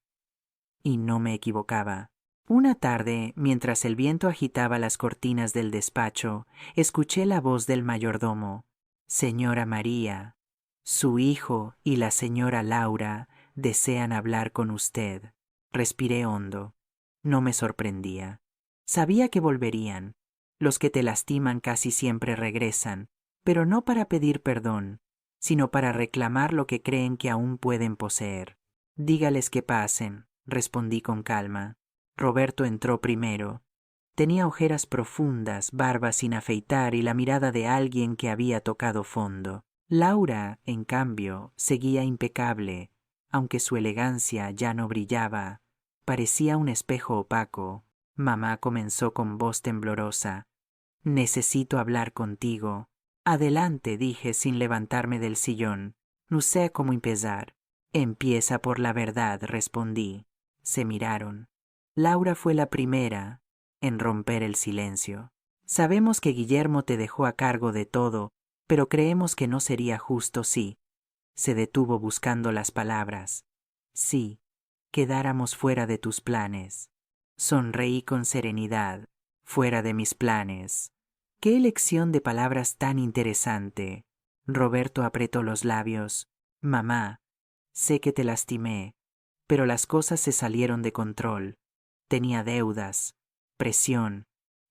Y no me equivocaba. Una tarde, mientras el viento agitaba las cortinas del despacho, escuché la voz del mayordomo. Señora María, su hijo y la señora Laura desean hablar con usted. Respiré hondo. No me sorprendía. Sabía que volverían. Los que te lastiman casi siempre regresan, pero no para pedir perdón, sino para reclamar lo que creen que aún pueden poseer. Dígales que pasen, respondí con calma. Roberto entró primero. Tenía ojeras profundas, barba sin afeitar y la mirada de alguien que había tocado fondo. Laura, en cambio, seguía impecable, aunque su elegancia ya no brillaba. Parecía un espejo opaco. Mamá comenzó con voz temblorosa. Necesito hablar contigo. Adelante, dije sin levantarme del sillón. No sé cómo empezar. Empieza por la verdad, respondí. Se miraron. Laura fue la primera en romper el silencio. Sabemos que Guillermo te dejó a cargo de todo, pero creemos que no sería justo si... Se detuvo buscando las palabras. Sí, quedáramos fuera de tus planes. Sonreí con serenidad. Fuera de mis planes. ¡Qué elección de palabras tan interesante! Roberto apretó los labios. Mamá, sé que te lastimé, pero las cosas se salieron de control. Tenía deudas, presión,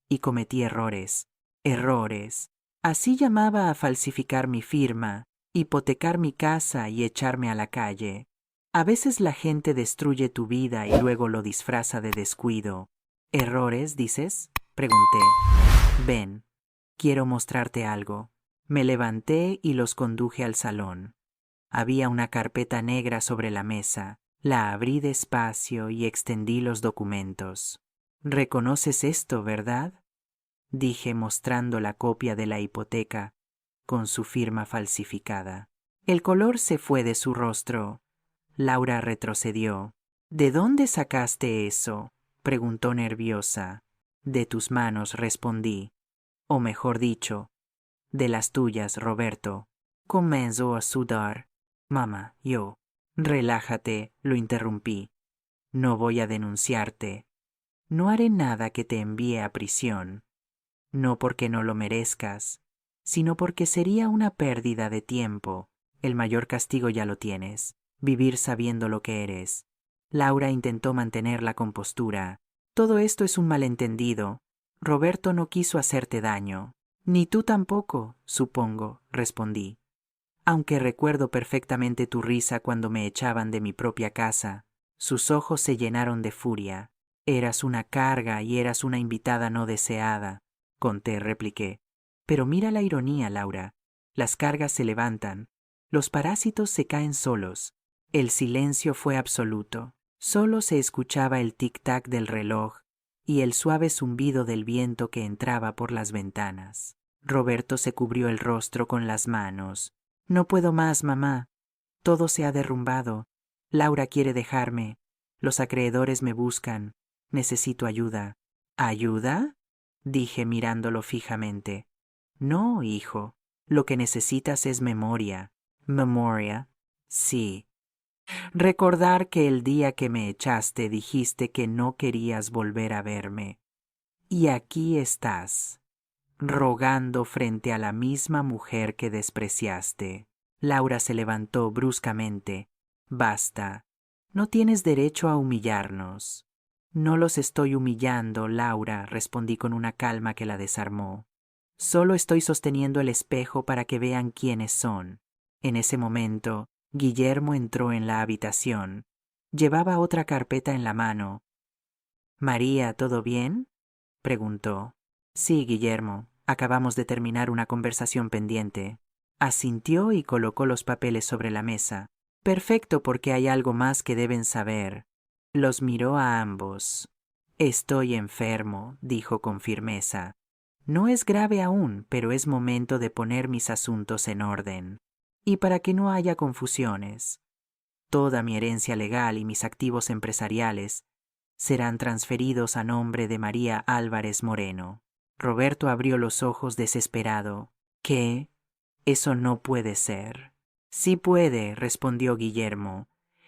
y cometí errores. Errores. Así llamaba a falsificar mi firma, hipotecar mi casa y echarme a la calle. A veces la gente destruye tu vida y luego lo disfraza de descuido. ¿Errores, dices? Pregunté. Ven, quiero mostrarte algo. Me levanté y los conduje al salón. Había una carpeta negra sobre la mesa. La abrí despacio y extendí los documentos. ¿Reconoces esto, verdad? Dije mostrando la copia de la hipoteca con su firma falsificada. El color se fue de su rostro. Laura retrocedió. ¿De dónde sacaste eso? Preguntó nerviosa. De tus manos, respondí. O mejor dicho, de las tuyas, Roberto. Comenzó a sudar. Mamá, yo. Relájate, lo interrumpí. No voy a denunciarte. No haré nada que te envíe a prisión. No porque no lo merezcas, sino porque sería una pérdida de tiempo. El mayor castigo ya lo tienes, vivir sabiendo lo que eres. Laura intentó mantener la compostura. Todo esto es un malentendido. Roberto no quiso hacerte daño. Ni tú tampoco, supongo, respondí. Aunque recuerdo perfectamente tu risa cuando me echaban de mi propia casa. Sus ojos se llenaron de furia. Eras una carga y eras una invitada no deseada. Conté, repliqué. Pero mira la ironía, Laura. Las cargas se levantan. Los parásitos se caen solos. El silencio fue absoluto. Solo se escuchaba el tic-tac del reloj y el suave zumbido del viento que entraba por las ventanas. Roberto se cubrió el rostro con las manos. No puedo más, mamá. Todo se ha derrumbado. Laura quiere dejarme. Los acreedores me buscan. Necesito ayuda. ¿Ayuda? Dije mirándolo fijamente. No, hijo. Lo que necesitas es memoria. ¿Memoria? Sí. Recordar que el día que me echaste dijiste que no querías volver a verme. Y aquí estás, rogando frente a la misma mujer que despreciaste. Laura se levantó bruscamente. Basta. No tienes derecho a humillarnos. No los estoy humillando, Laura, respondí con una calma que la desarmó. Solo estoy sosteniendo el espejo para que vean quiénes son. En ese momento, Guillermo entró en la habitación. Llevaba otra carpeta en la mano. «María, ¿todo bien?», preguntó. «Sí, Guillermo. Acabamos de terminar una conversación pendiente». Asintió y colocó los papeles sobre la mesa. «Perfecto, porque hay algo más que deben saber». Los miró a ambos. «Estoy enfermo», dijo con firmeza. «No es grave aún, pero es momento de poner mis asuntos en orden. Y para que no haya confusiones, toda mi herencia legal y mis activos empresariales serán transferidos a nombre de María Álvarez Moreno». Roberto abrió los ojos desesperado. «¿Qué? Eso no puede ser». «Sí puede», respondió Guillermo.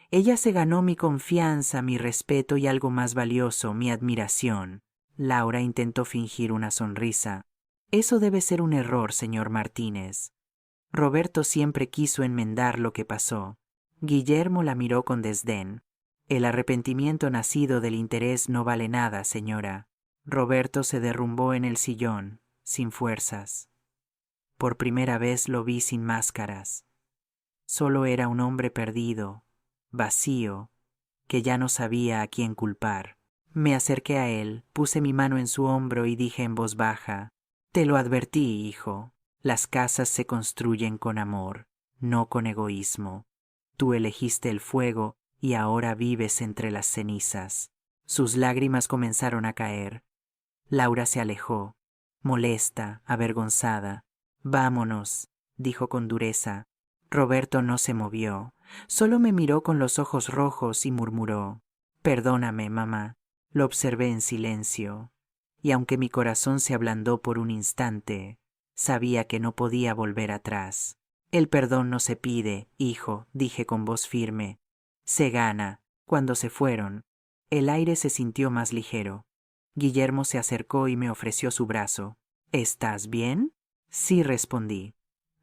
«Ella se ganó mi confianza, mi respeto y algo más valioso, mi admiración». Laura intentó fingir una sonrisa. «Eso debe ser un error, señor Martínez». Roberto siempre quiso enmendar lo que pasó. Guillermo la miró con desdén. «El arrepentimiento nacido del interés no vale nada, señora». Roberto se derrumbó en el sillón, sin fuerzas. Por primera vez lo vi sin máscaras. Solo era un hombre perdido, vacío, que ya no sabía a quién culpar. Me acerqué a él, puse mi mano en su hombro y dije en voz baja: «Te lo advertí, hijo. Las casas se construyen con amor, no con egoísmo. Tú elegiste el fuego y ahora vives entre las cenizas». Sus lágrimas comenzaron a caer. Laura se alejó, molesta, avergonzada. «Vámonos», dijo con dureza. Roberto no se movió, solo me miró con los ojos rojos y murmuró: «Perdóname, mamá». Lo observé en silencio, y aunque mi corazón se ablandó por un instante, sabía que no podía volver atrás. «El perdón no se pide, hijo», dije con voz firme. «Se gana». Cuando se fueron, el aire se sintió más ligero. Guillermo se acercó y me ofreció su brazo. ¿Estás bien? Sí, respondí.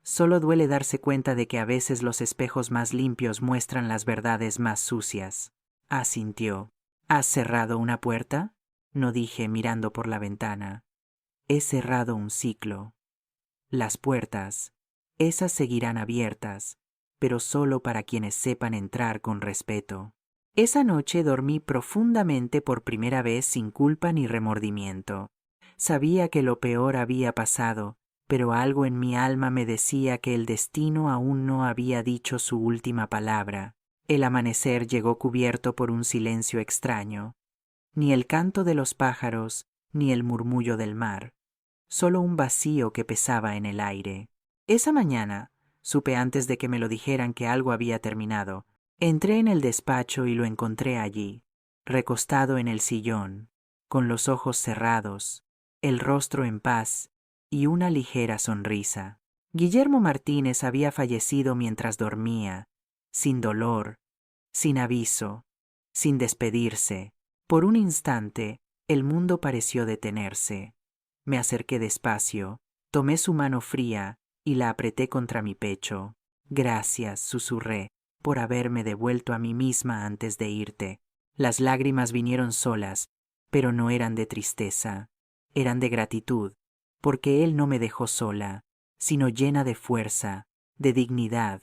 Solo duele darse cuenta de que a veces los espejos más limpios muestran las verdades más sucias. Asintió. ¿Has cerrado una puerta? No dije mirando por la ventana. He cerrado un ciclo. Las puertas, esas seguirán abiertas, pero solo para quienes sepan entrar con respeto. Esa noche dormí profundamente por primera vez sin culpa ni remordimiento. Sabía que lo peor había pasado, pero algo en mi alma me decía que el destino aún no había dicho su última palabra. El amanecer llegó cubierto por un silencio extraño. Ni el canto de los pájaros, ni el murmullo del mar. Solo un vacío que pesaba en el aire. Esa mañana, supe antes de que me lo dijeran que algo había terminado. Entré en el despacho y lo encontré allí, recostado en el sillón, con los ojos cerrados, el rostro en paz y una ligera sonrisa. Guillermo Martínez había fallecido mientras dormía, sin dolor, sin aviso, sin despedirse. Por un instante, el mundo pareció detenerse. Me acerqué despacio, tomé su mano fría y la apreté contra mi pecho. Gracias, susurré, por haberme devuelto a mí misma antes de irte. Las lágrimas vinieron solas, pero no eran de tristeza, eran de gratitud, porque él no me dejó sola, sino llena de fuerza, de dignidad,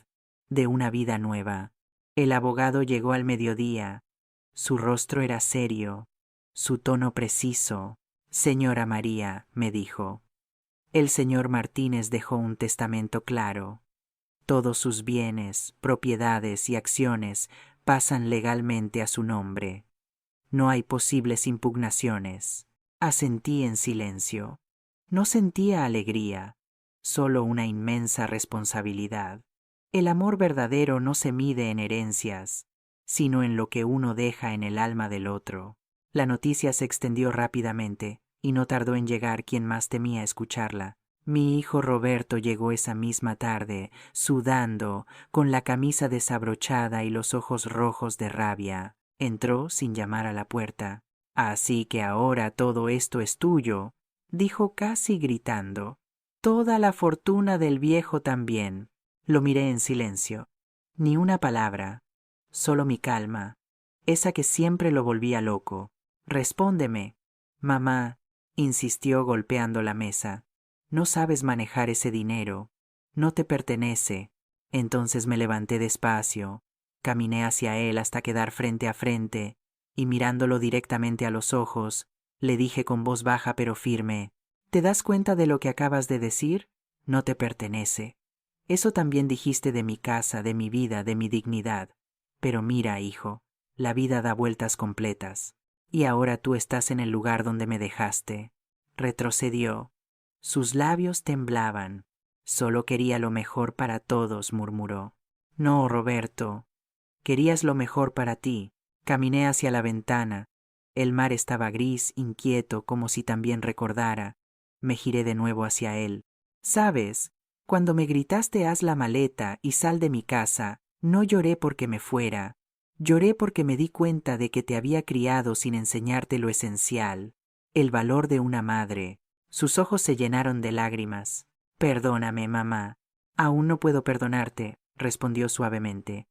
de una vida nueva. El abogado llegó al mediodía. Su rostro era serio, su tono preciso. Señora María, me dijo, el señor Martínez dejó un testamento claro. Todos sus bienes, propiedades y acciones pasan legalmente a su nombre. No hay posibles impugnaciones. Asentí en silencio. No sentía alegría, solo una inmensa responsabilidad. El amor verdadero no se mide en herencias, sino en lo que uno deja en el alma del otro. La noticia se extendió rápidamente, y no tardó en llegar quien más temía escucharla. Mi hijo Roberto llegó esa misma tarde, sudando, con la camisa desabrochada y los ojos rojos de rabia. Entró sin llamar a la puerta. Así que ahora todo esto es tuyo, dijo casi gritando. Toda la fortuna del viejo también. Lo miré en silencio. Ni una palabra, solo mi calma, esa que siempre lo volvía loco. Respóndeme. Mamá, insistió golpeando la mesa. No sabes manejar ese dinero. No te pertenece. Entonces me levanté despacio, caminé hacia él hasta quedar frente a frente, y mirándolo directamente a los ojos, le dije con voz baja pero firme, ¿te das cuenta de lo que acabas de decir? No te pertenece. Eso también dijiste de mi casa, de mi vida, de mi dignidad. Pero mira, hijo, la vida da vueltas completas. Y ahora tú estás en el lugar donde me dejaste. Retrocedió. Sus labios temblaban. Solo quería lo mejor para todos, murmuró. No, Roberto. Querías lo mejor para ti. Caminé hacia la ventana. El mar estaba gris, inquieto, como si también recordara. Me giré de nuevo hacia él. ¿Sabes? Cuando me gritaste haz la maleta y sal de mi casa, no lloré porque me fuera. Lloré porque me di cuenta de que te había criado sin enseñarte lo esencial, el valor de una madre. Sus ojos se llenaron de lágrimas. Perdóname, mamá. Aún no puedo perdonarte, respondió suavemente,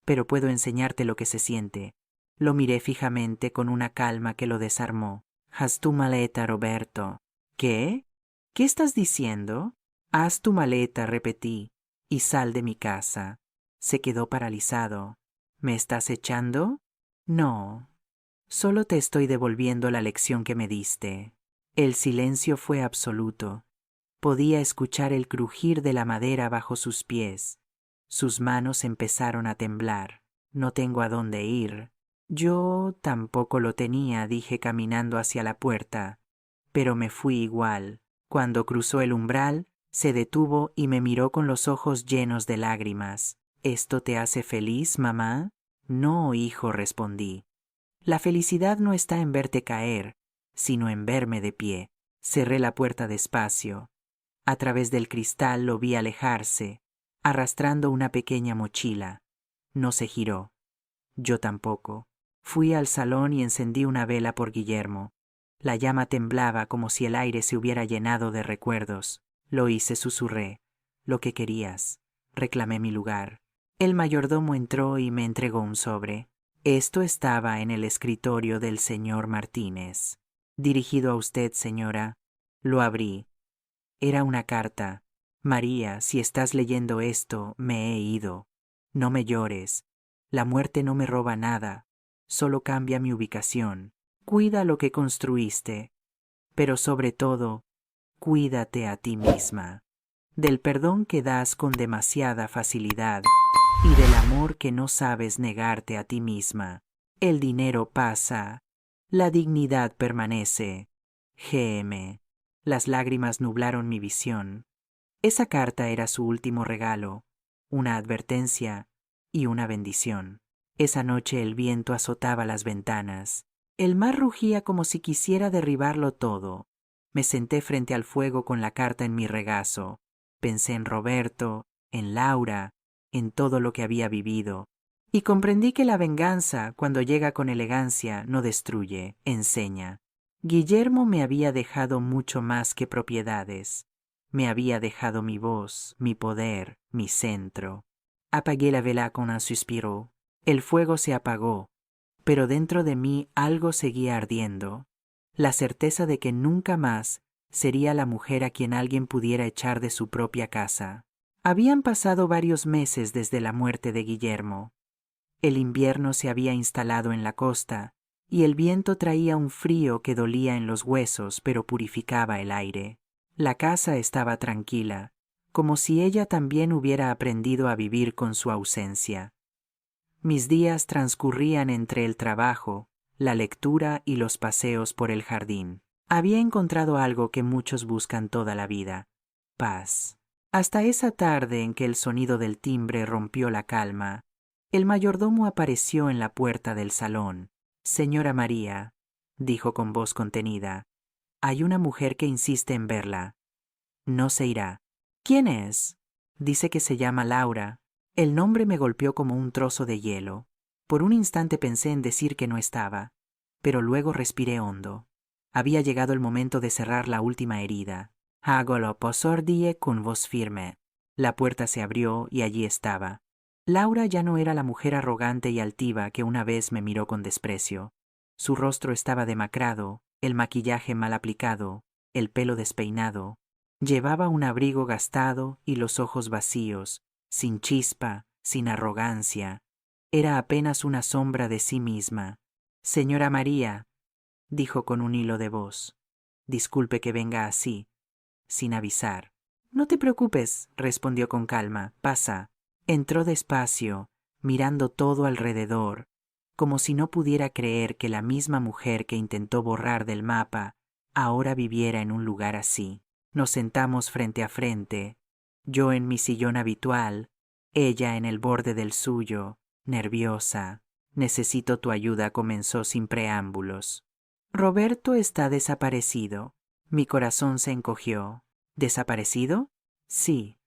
pero puedo enseñarte lo que se siente. Lo miré fijamente con una calma que lo desarmó. Haz tu maleta, Roberto. ¿Qué? ¿Qué estás diciendo? Haz tu maleta, repetí, y sal de mi casa. Se quedó paralizado. ¿Me estás echando? No. Solo te estoy devolviendo la lección que me diste. El silencio fue absoluto. Podía escuchar el crujir de la madera bajo sus pies. Sus manos empezaron a temblar. No tengo a dónde ir. Yo tampoco lo tenía, dije caminando hacia la puerta. Pero me fui igual. Cuando cruzó el umbral, se detuvo y me miró con los ojos llenos de lágrimas. ¿Esto te hace feliz, mamá? No, hijo, respondí. La felicidad no está en verte caer, sino en verme de pie. Cerré la puerta despacio. A través del cristal lo vi alejarse, arrastrando una pequeña mochila. No se giró. Yo tampoco. Fui al salón y encendí una vela por Guillermo. La llama temblaba como si el aire se hubiera llenado de recuerdos. Lo hice, susurré. Lo que querías. Reclamé mi lugar. El mayordomo entró y me entregó un sobre. Esto estaba en el escritorio del señor Martínez. Dirigido a usted, señora. Lo abrí. Era una carta. María, si estás leyendo esto, me he ido. No me llores. La muerte no me roba nada. Solo cambia mi ubicación. Cuida lo que construiste. Pero sobre todo, cuídate a ti misma. Del perdón que das con demasiada facilidad y del amor que no sabes negarte a ti misma. El dinero pasa. La dignidad permanece. GM. Las lágrimas nublaron mi visión. Esa carta era su último regalo, una advertencia y una bendición. Esa noche el viento azotaba las ventanas. El mar rugía como si quisiera derribarlo todo. Me senté frente al fuego con la carta en mi regazo. Pensé en Roberto, en Laura, en todo lo que había vivido. Y comprendí que la venganza, cuando llega con elegancia, no destruye, enseña. Guillermo me había dejado mucho más que propiedades. Me había dejado mi voz, mi poder, mi centro. Apagué la vela con un suspiro. El fuego se apagó, pero dentro de mí algo seguía ardiendo. La certeza de que nunca más sería la mujer a quien alguien pudiera echar de su propia casa. Habían pasado varios meses desde la muerte de Guillermo. El invierno se había instalado en la costa, y el viento traía un frío que dolía en los huesos pero purificaba el aire. La casa estaba tranquila, como si ella también hubiera aprendido a vivir con su ausencia. Mis días transcurrían entre el trabajo, la lectura y los paseos por el jardín. Había encontrado algo que muchos buscan toda la vida: paz. Hasta esa tarde en que el sonido del timbre rompió la calma, el mayordomo apareció en la puerta del salón. Señora María, dijo con voz contenida, hay una mujer que insiste en verla. No se irá. ¿Quién es? Dice que se llama Laura. El nombre me golpeó como un trozo de hielo. Por un instante pensé en decir que no estaba, pero luego respiré hondo. Había llegado el momento de cerrar la última herida. Hágolo, posordie con voz firme. La puerta se abrió y allí estaba. Laura ya no era la mujer arrogante y altiva que una vez me miró con desprecio. Su rostro estaba demacrado, el maquillaje mal aplicado, el pelo despeinado. Llevaba un abrigo gastado y los ojos vacíos, sin chispa, sin arrogancia. Era apenas una sombra de sí misma. Señora María, dijo con un hilo de voz. Disculpe que venga así, sin avisar. No te preocupes, respondió con calma. Pasa. Entró despacio, mirando todo alrededor, como si no pudiera creer que la misma mujer que intentó borrar del mapa ahora viviera en un lugar así. Nos sentamos frente a frente, yo en mi sillón habitual, ella en el borde del suyo, nerviosa. Necesito tu ayuda, comenzó sin preámbulos. Roberto está desaparecido. Mi corazón se encogió. ¿Desaparecido? Sí,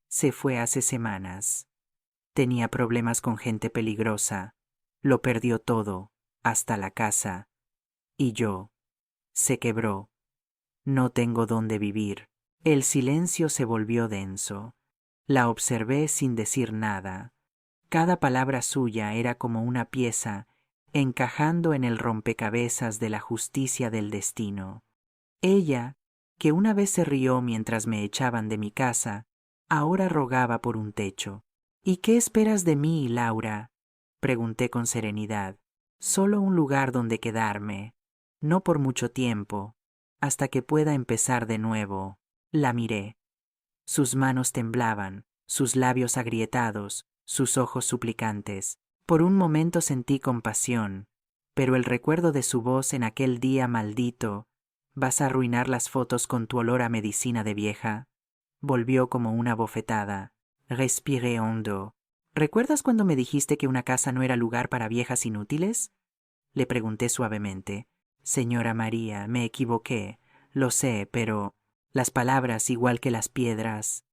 se fue hace semanas. Tenía problemas con gente peligrosa. Lo perdió todo, hasta la casa. Y yo. Se quebró. No tengo dónde vivir. El silencio se volvió denso. La observé sin decir nada. Cada palabra suya era como una pieza encajando en el rompecabezas de la justicia del destino. Ella, que una vez se rió mientras me echaban de mi casa, ahora rogaba por un techo. ¿Y qué esperas de mí, Laura? Pregunté con serenidad. Solo un lugar donde quedarme, no por mucho tiempo, hasta que pueda empezar de nuevo. La miré. Sus manos temblaban, sus labios agrietados, sus ojos suplicantes. Por un momento sentí compasión, pero el recuerdo de su voz en aquel día maldito, ¿vas a arruinar las fotos con tu olor a medicina de vieja? Volvió como una bofetada. Respiré hondo. ¿Recuerdas cuando me dijiste que una casa no era lugar para viejas inútiles? Le pregunté suavemente. Señora María, me equivoqué. Lo sé, pero las palabras, igual que las piedras,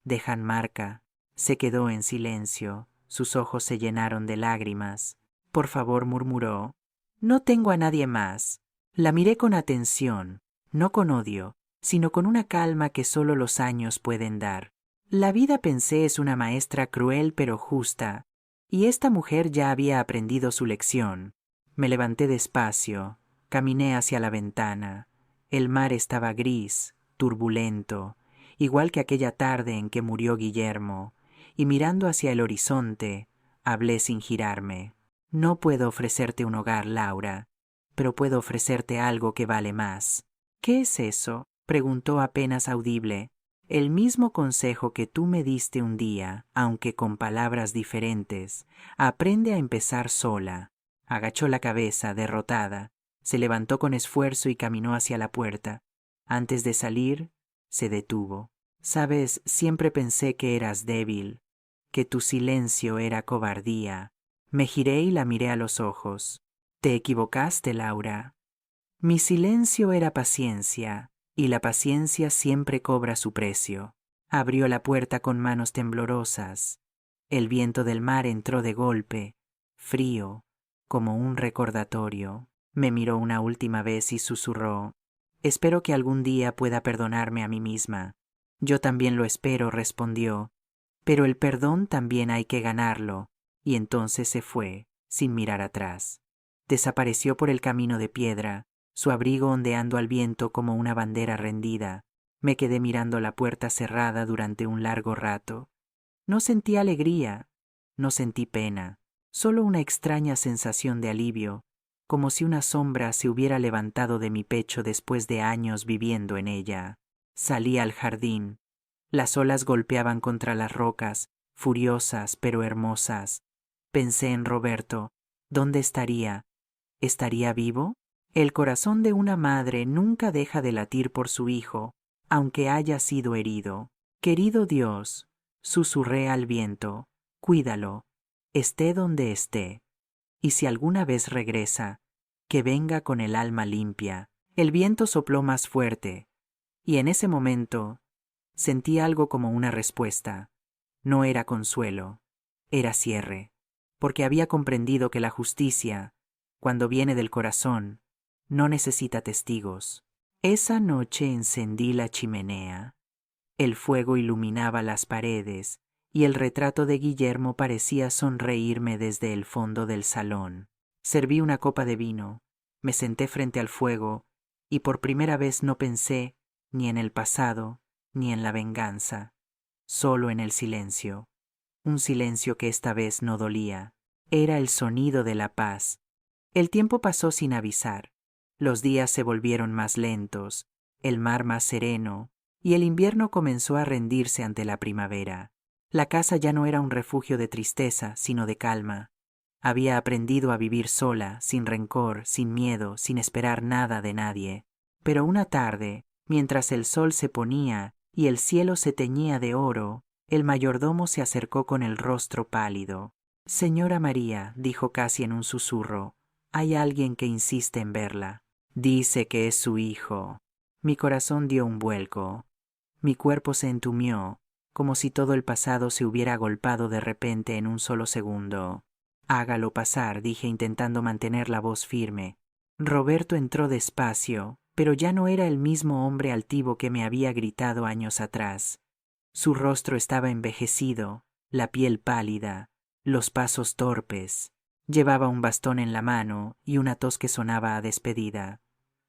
dejan marca. Se quedó en silencio. Sus ojos se llenaron de lágrimas. Por favor, murmuró. No tengo a nadie más. La miré con atención, no con odio, sino con una calma que solo los años pueden dar. La vida, pensé, es una maestra cruel pero justa, y esta mujer ya había aprendido su lección. Me levanté despacio, caminé hacia la ventana. El mar estaba gris, turbulento, igual que aquella tarde en que murió Guillermo, y mirando hacia el horizonte, hablé sin girarme. No puedo ofrecerte un hogar, Laura, pero puedo ofrecerte algo que vale más. ¿Qué es eso?, preguntó apenas audible. El mismo consejo que tú me diste un día, aunque con palabras diferentes. Aprende a empezar sola. Agachó la cabeza, derrotada. Se levantó con esfuerzo y caminó hacia la puerta. Antes de salir, se detuvo. Sabes, siempre pensé que eras débil, que tu silencio era cobardía. Me giré y la miré a los ojos. Te equivocaste, Laura. Mi silencio era paciencia, y la paciencia siempre cobra su precio. Abrió la puerta con manos temblorosas. El viento del mar entró de golpe, frío, como un recordatorio. Me miró una última vez y susurró: espero que algún día pueda perdonarme a mí misma. Yo también lo espero, respondió, pero el perdón también hay que ganarlo. Y entonces se fue, sin mirar atrás. Desapareció por el camino de piedra, su abrigo ondeando al viento como una bandera rendida. Me quedé mirando la puerta cerrada durante un largo rato. No sentí alegría, no sentí pena, solo una extraña sensación de alivio, como si una sombra se hubiera levantado de mi pecho después de años viviendo en ella. Salí al jardín. Las olas golpeaban contra las rocas, furiosas pero hermosas. Pensé en Roberto. ¿Dónde estaría? ¿Estaría vivo? El corazón de una madre nunca deja de latir por su hijo, aunque haya sido herido. Querido Dios, susurré al viento, cuídalo, esté donde esté. Y si alguna vez regresa, que venga con el alma limpia. El viento sopló más fuerte, y en ese momento sentí algo como una respuesta. No era consuelo, era cierre, porque había comprendido que la justicia, cuando viene del corazón, no necesita testigos. Esa noche encendí la chimenea. El fuego iluminaba las paredes, y el retrato de Guillermo parecía sonreírme desde el fondo del salón. Serví una copa de vino, me senté frente al fuego, y por primera vez no pensé ni en el pasado, ni en la venganza, solo en el silencio. Un silencio que esta vez no dolía. Era el sonido de la paz. El tiempo pasó sin avisar. Los días se volvieron más lentos, el mar más sereno, y el invierno comenzó a rendirse ante la primavera. La casa ya no era un refugio de tristeza, sino de calma. Había aprendido a vivir sola, sin rencor, sin miedo, sin esperar nada de nadie. Pero una tarde, mientras el sol se ponía y el cielo se teñía de oro, el mayordomo se acercó con el rostro pálido. Señora María, dijo casi en un susurro, hay alguien que insiste en verla. Dice que es su hijo. Mi corazón dio un vuelco. Mi cuerpo se entumió, como si todo el pasado se hubiera agolpado de repente en un solo segundo. Hágalo pasar, dije intentando mantener la voz firme. Roberto entró despacio, pero ya no era el mismo hombre altivo que me había gritado años atrás. Su rostro estaba envejecido, la piel pálida, los pasos torpes. Llevaba un bastón en la mano y una tos que sonaba a despedida.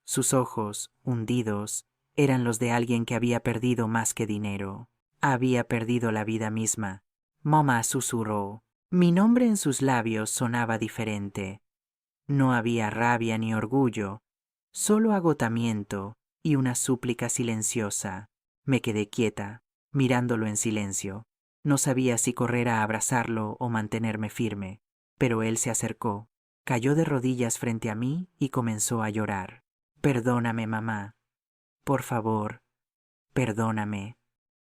Sus ojos, hundidos, eran los de alguien que había perdido más que dinero. Había perdido la vida misma. Mamá susurró. Mi nombre en sus labios sonaba diferente. No había rabia ni orgullo, solo agotamiento y una súplica silenciosa. Me quedé quieta, mirándolo en silencio. No sabía si correr a abrazarlo o mantenerme firme, pero él se acercó, cayó de rodillas frente a mí y comenzó a llorar. Perdóname, mamá. Por favor, perdóname.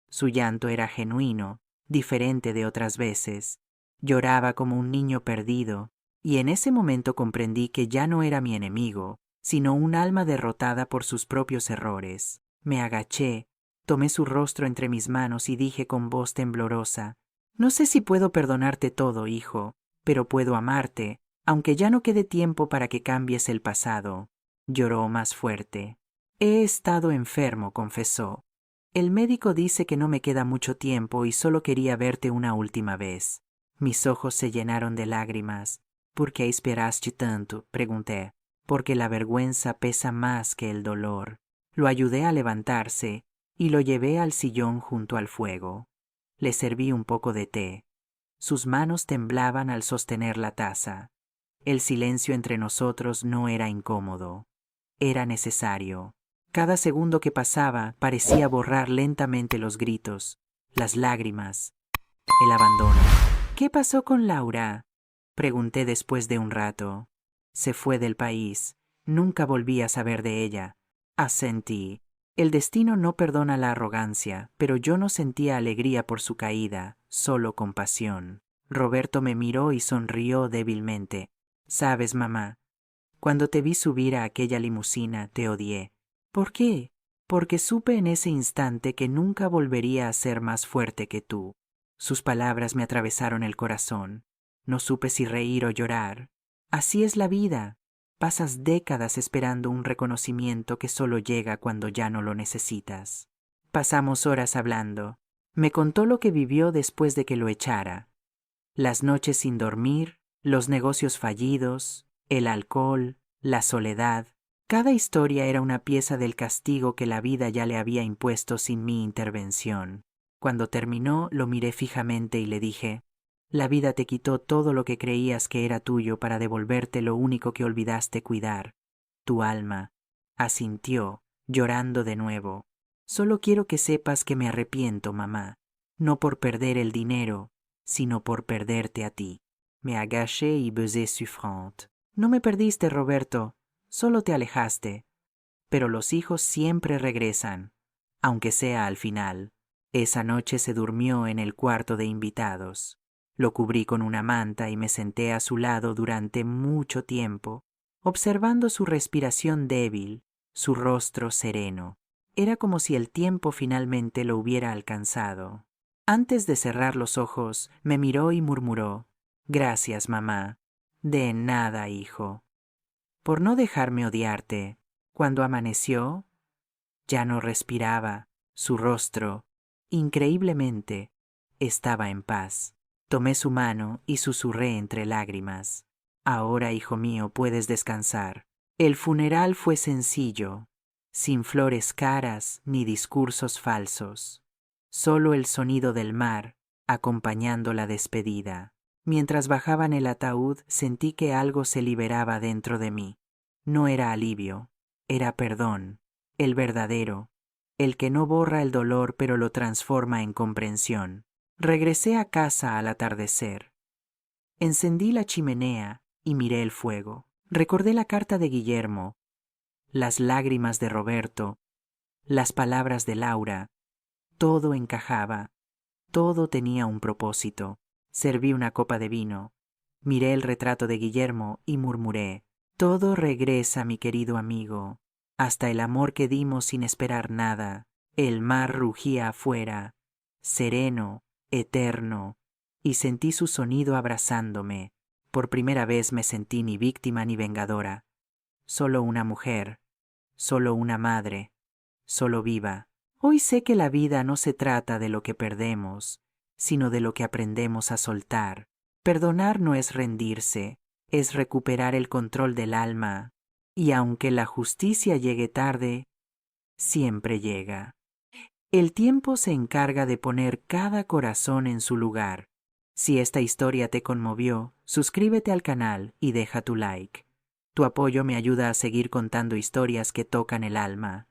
Su llanto era genuino, diferente de otras veces. Lloraba como un niño perdido, y en ese momento comprendí que ya no era mi enemigo, sino un alma derrotada por sus propios errores. Me agaché, tomé su rostro entre mis manos y dije con voz temblorosa: no sé si puedo perdonarte todo, hijo, pero puedo amarte, aunque ya no quede tiempo para que cambies el pasado. Lloró más fuerte. He estado enfermo, confesó. El médico dice que no me queda mucho tiempo y solo quería verte una última vez. Mis ojos se llenaron de lágrimas. ¿Por qué esperaste tanto?, pregunté. Porque la vergüenza pesa más que el dolor. Lo ayudé a levantarse y lo llevé al sillón junto al fuego. Le serví un poco de té. Sus manos temblaban al sostener la taza. El silencio entre nosotros no era incómodo. Era necesario. Cada segundo que pasaba parecía borrar lentamente los gritos, las lágrimas, el abandono. ¿Qué pasó con Laura?, pregunté después de un rato. Se fue del país. Nunca volví a saber de ella. Asentí. El destino no perdona la arrogancia, pero yo no sentía alegría por su caída, solo compasión. Roberto me miró y sonrió débilmente. Sabes, mamá, cuando te vi subir a aquella limusina te odié. ¿Por qué? Porque supe en ese instante que nunca volvería a ser más fuerte que tú. Sus palabras me atravesaron el corazón. No supe si reír o llorar. Así es la vida. Pasas décadas esperando un reconocimiento que solo llega cuando ya no lo necesitas. Pasamos horas hablando. Me contó lo que vivió después de que lo echara. Las noches sin dormir, los negocios fallidos, el alcohol, la soledad. Cada historia era una pieza del castigo que la vida ya le había impuesto sin mi intervención. Cuando terminó, lo miré fijamente y le dije: la vida te quitó todo lo que creías que era tuyo para devolverte lo único que olvidaste cuidar, tu alma. Asintió, llorando de nuevo. Solo quiero que sepas que me arrepiento, mamá, no por perder el dinero, sino por perderte a ti. Me agaché y besé su frente. No me perdiste, Roberto, solo te alejaste. Pero los hijos siempre regresan, aunque sea al final. Esa noche se durmió en el cuarto de invitados. Lo cubrí con una manta y me senté a su lado durante mucho tiempo, observando su respiración débil, su rostro sereno. Era como si el tiempo finalmente lo hubiera alcanzado. Antes de cerrar los ojos, me miró y murmuró: gracias, mamá. De nada, hijo. Por no dejarme odiarte. Cuando amaneció, ya no respiraba. Su rostro, increíblemente, estaba en paz. Tomé su mano y susurré entre lágrimas: ahora, hijo mío, puedes descansar. El funeral fue sencillo, sin flores caras ni discursos falsos. Solo el sonido del mar acompañando la despedida. Mientras bajaban el ataúd sentí que algo se liberaba dentro de mí. No era alivio, era perdón, el verdadero, el que no borra el dolor pero lo transforma en comprensión. Regresé a casa al atardecer. Encendí la chimenea y miré el fuego. Recordé la carta de Guillermo, las lágrimas de Roberto, las palabras de Laura. Todo encajaba, todo tenía un propósito. Serví una copa de vino, miré el retrato de Guillermo y murmuré: todo regresa, mi querido amigo, hasta el amor que dimos sin esperar nada. El mar rugía afuera, sereno, eterno, y sentí su sonido abrazándome. Por primera vez me sentí ni víctima ni vengadora, solo una mujer, solo una madre, solo viva. Hoy sé que la vida no se trata de lo que perdemos, sino de lo que aprendemos a soltar. Perdonar no es rendirse, es recuperar el control del alma, y aunque la justicia llegue tarde, siempre llega. El tiempo se encarga de poner cada corazón en su lugar. Si esta historia te conmovió, suscríbete al canal y deja tu like. Tu apoyo me ayuda a seguir contando historias que tocan el alma.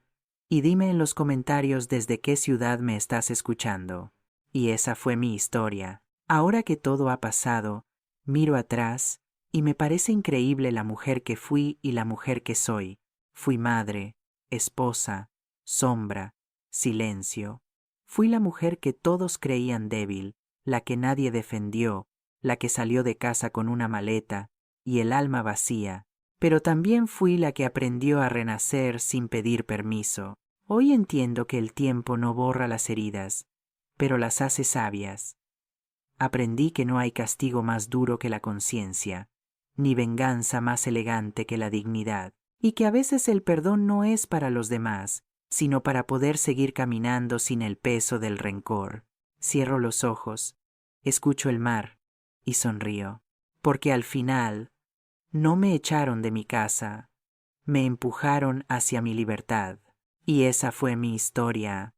Y dime en los comentarios desde qué ciudad me estás escuchando. Y esa fue mi historia. Ahora que todo ha pasado, miro atrás y me parece increíble la mujer que fui y la mujer que soy. Fui madre, esposa, sombra, silencio. Fui la mujer que todos creían débil, la que nadie defendió, la que salió de casa con una maleta y el alma vacía. Pero también fui la que aprendió a renacer sin pedir permiso. Hoy entiendo que el tiempo no borra las heridas, pero las hace sabias. Aprendí que no hay castigo más duro que la conciencia, ni venganza más elegante que la dignidad. y que a veces el perdón no es para los demás, sino para poder seguir caminando sin el peso del rencor. Cierro los ojos, escucho el mar y sonrío, porque al final no me echaron de mi casa, me empujaron hacia mi libertad, y esa fue mi historia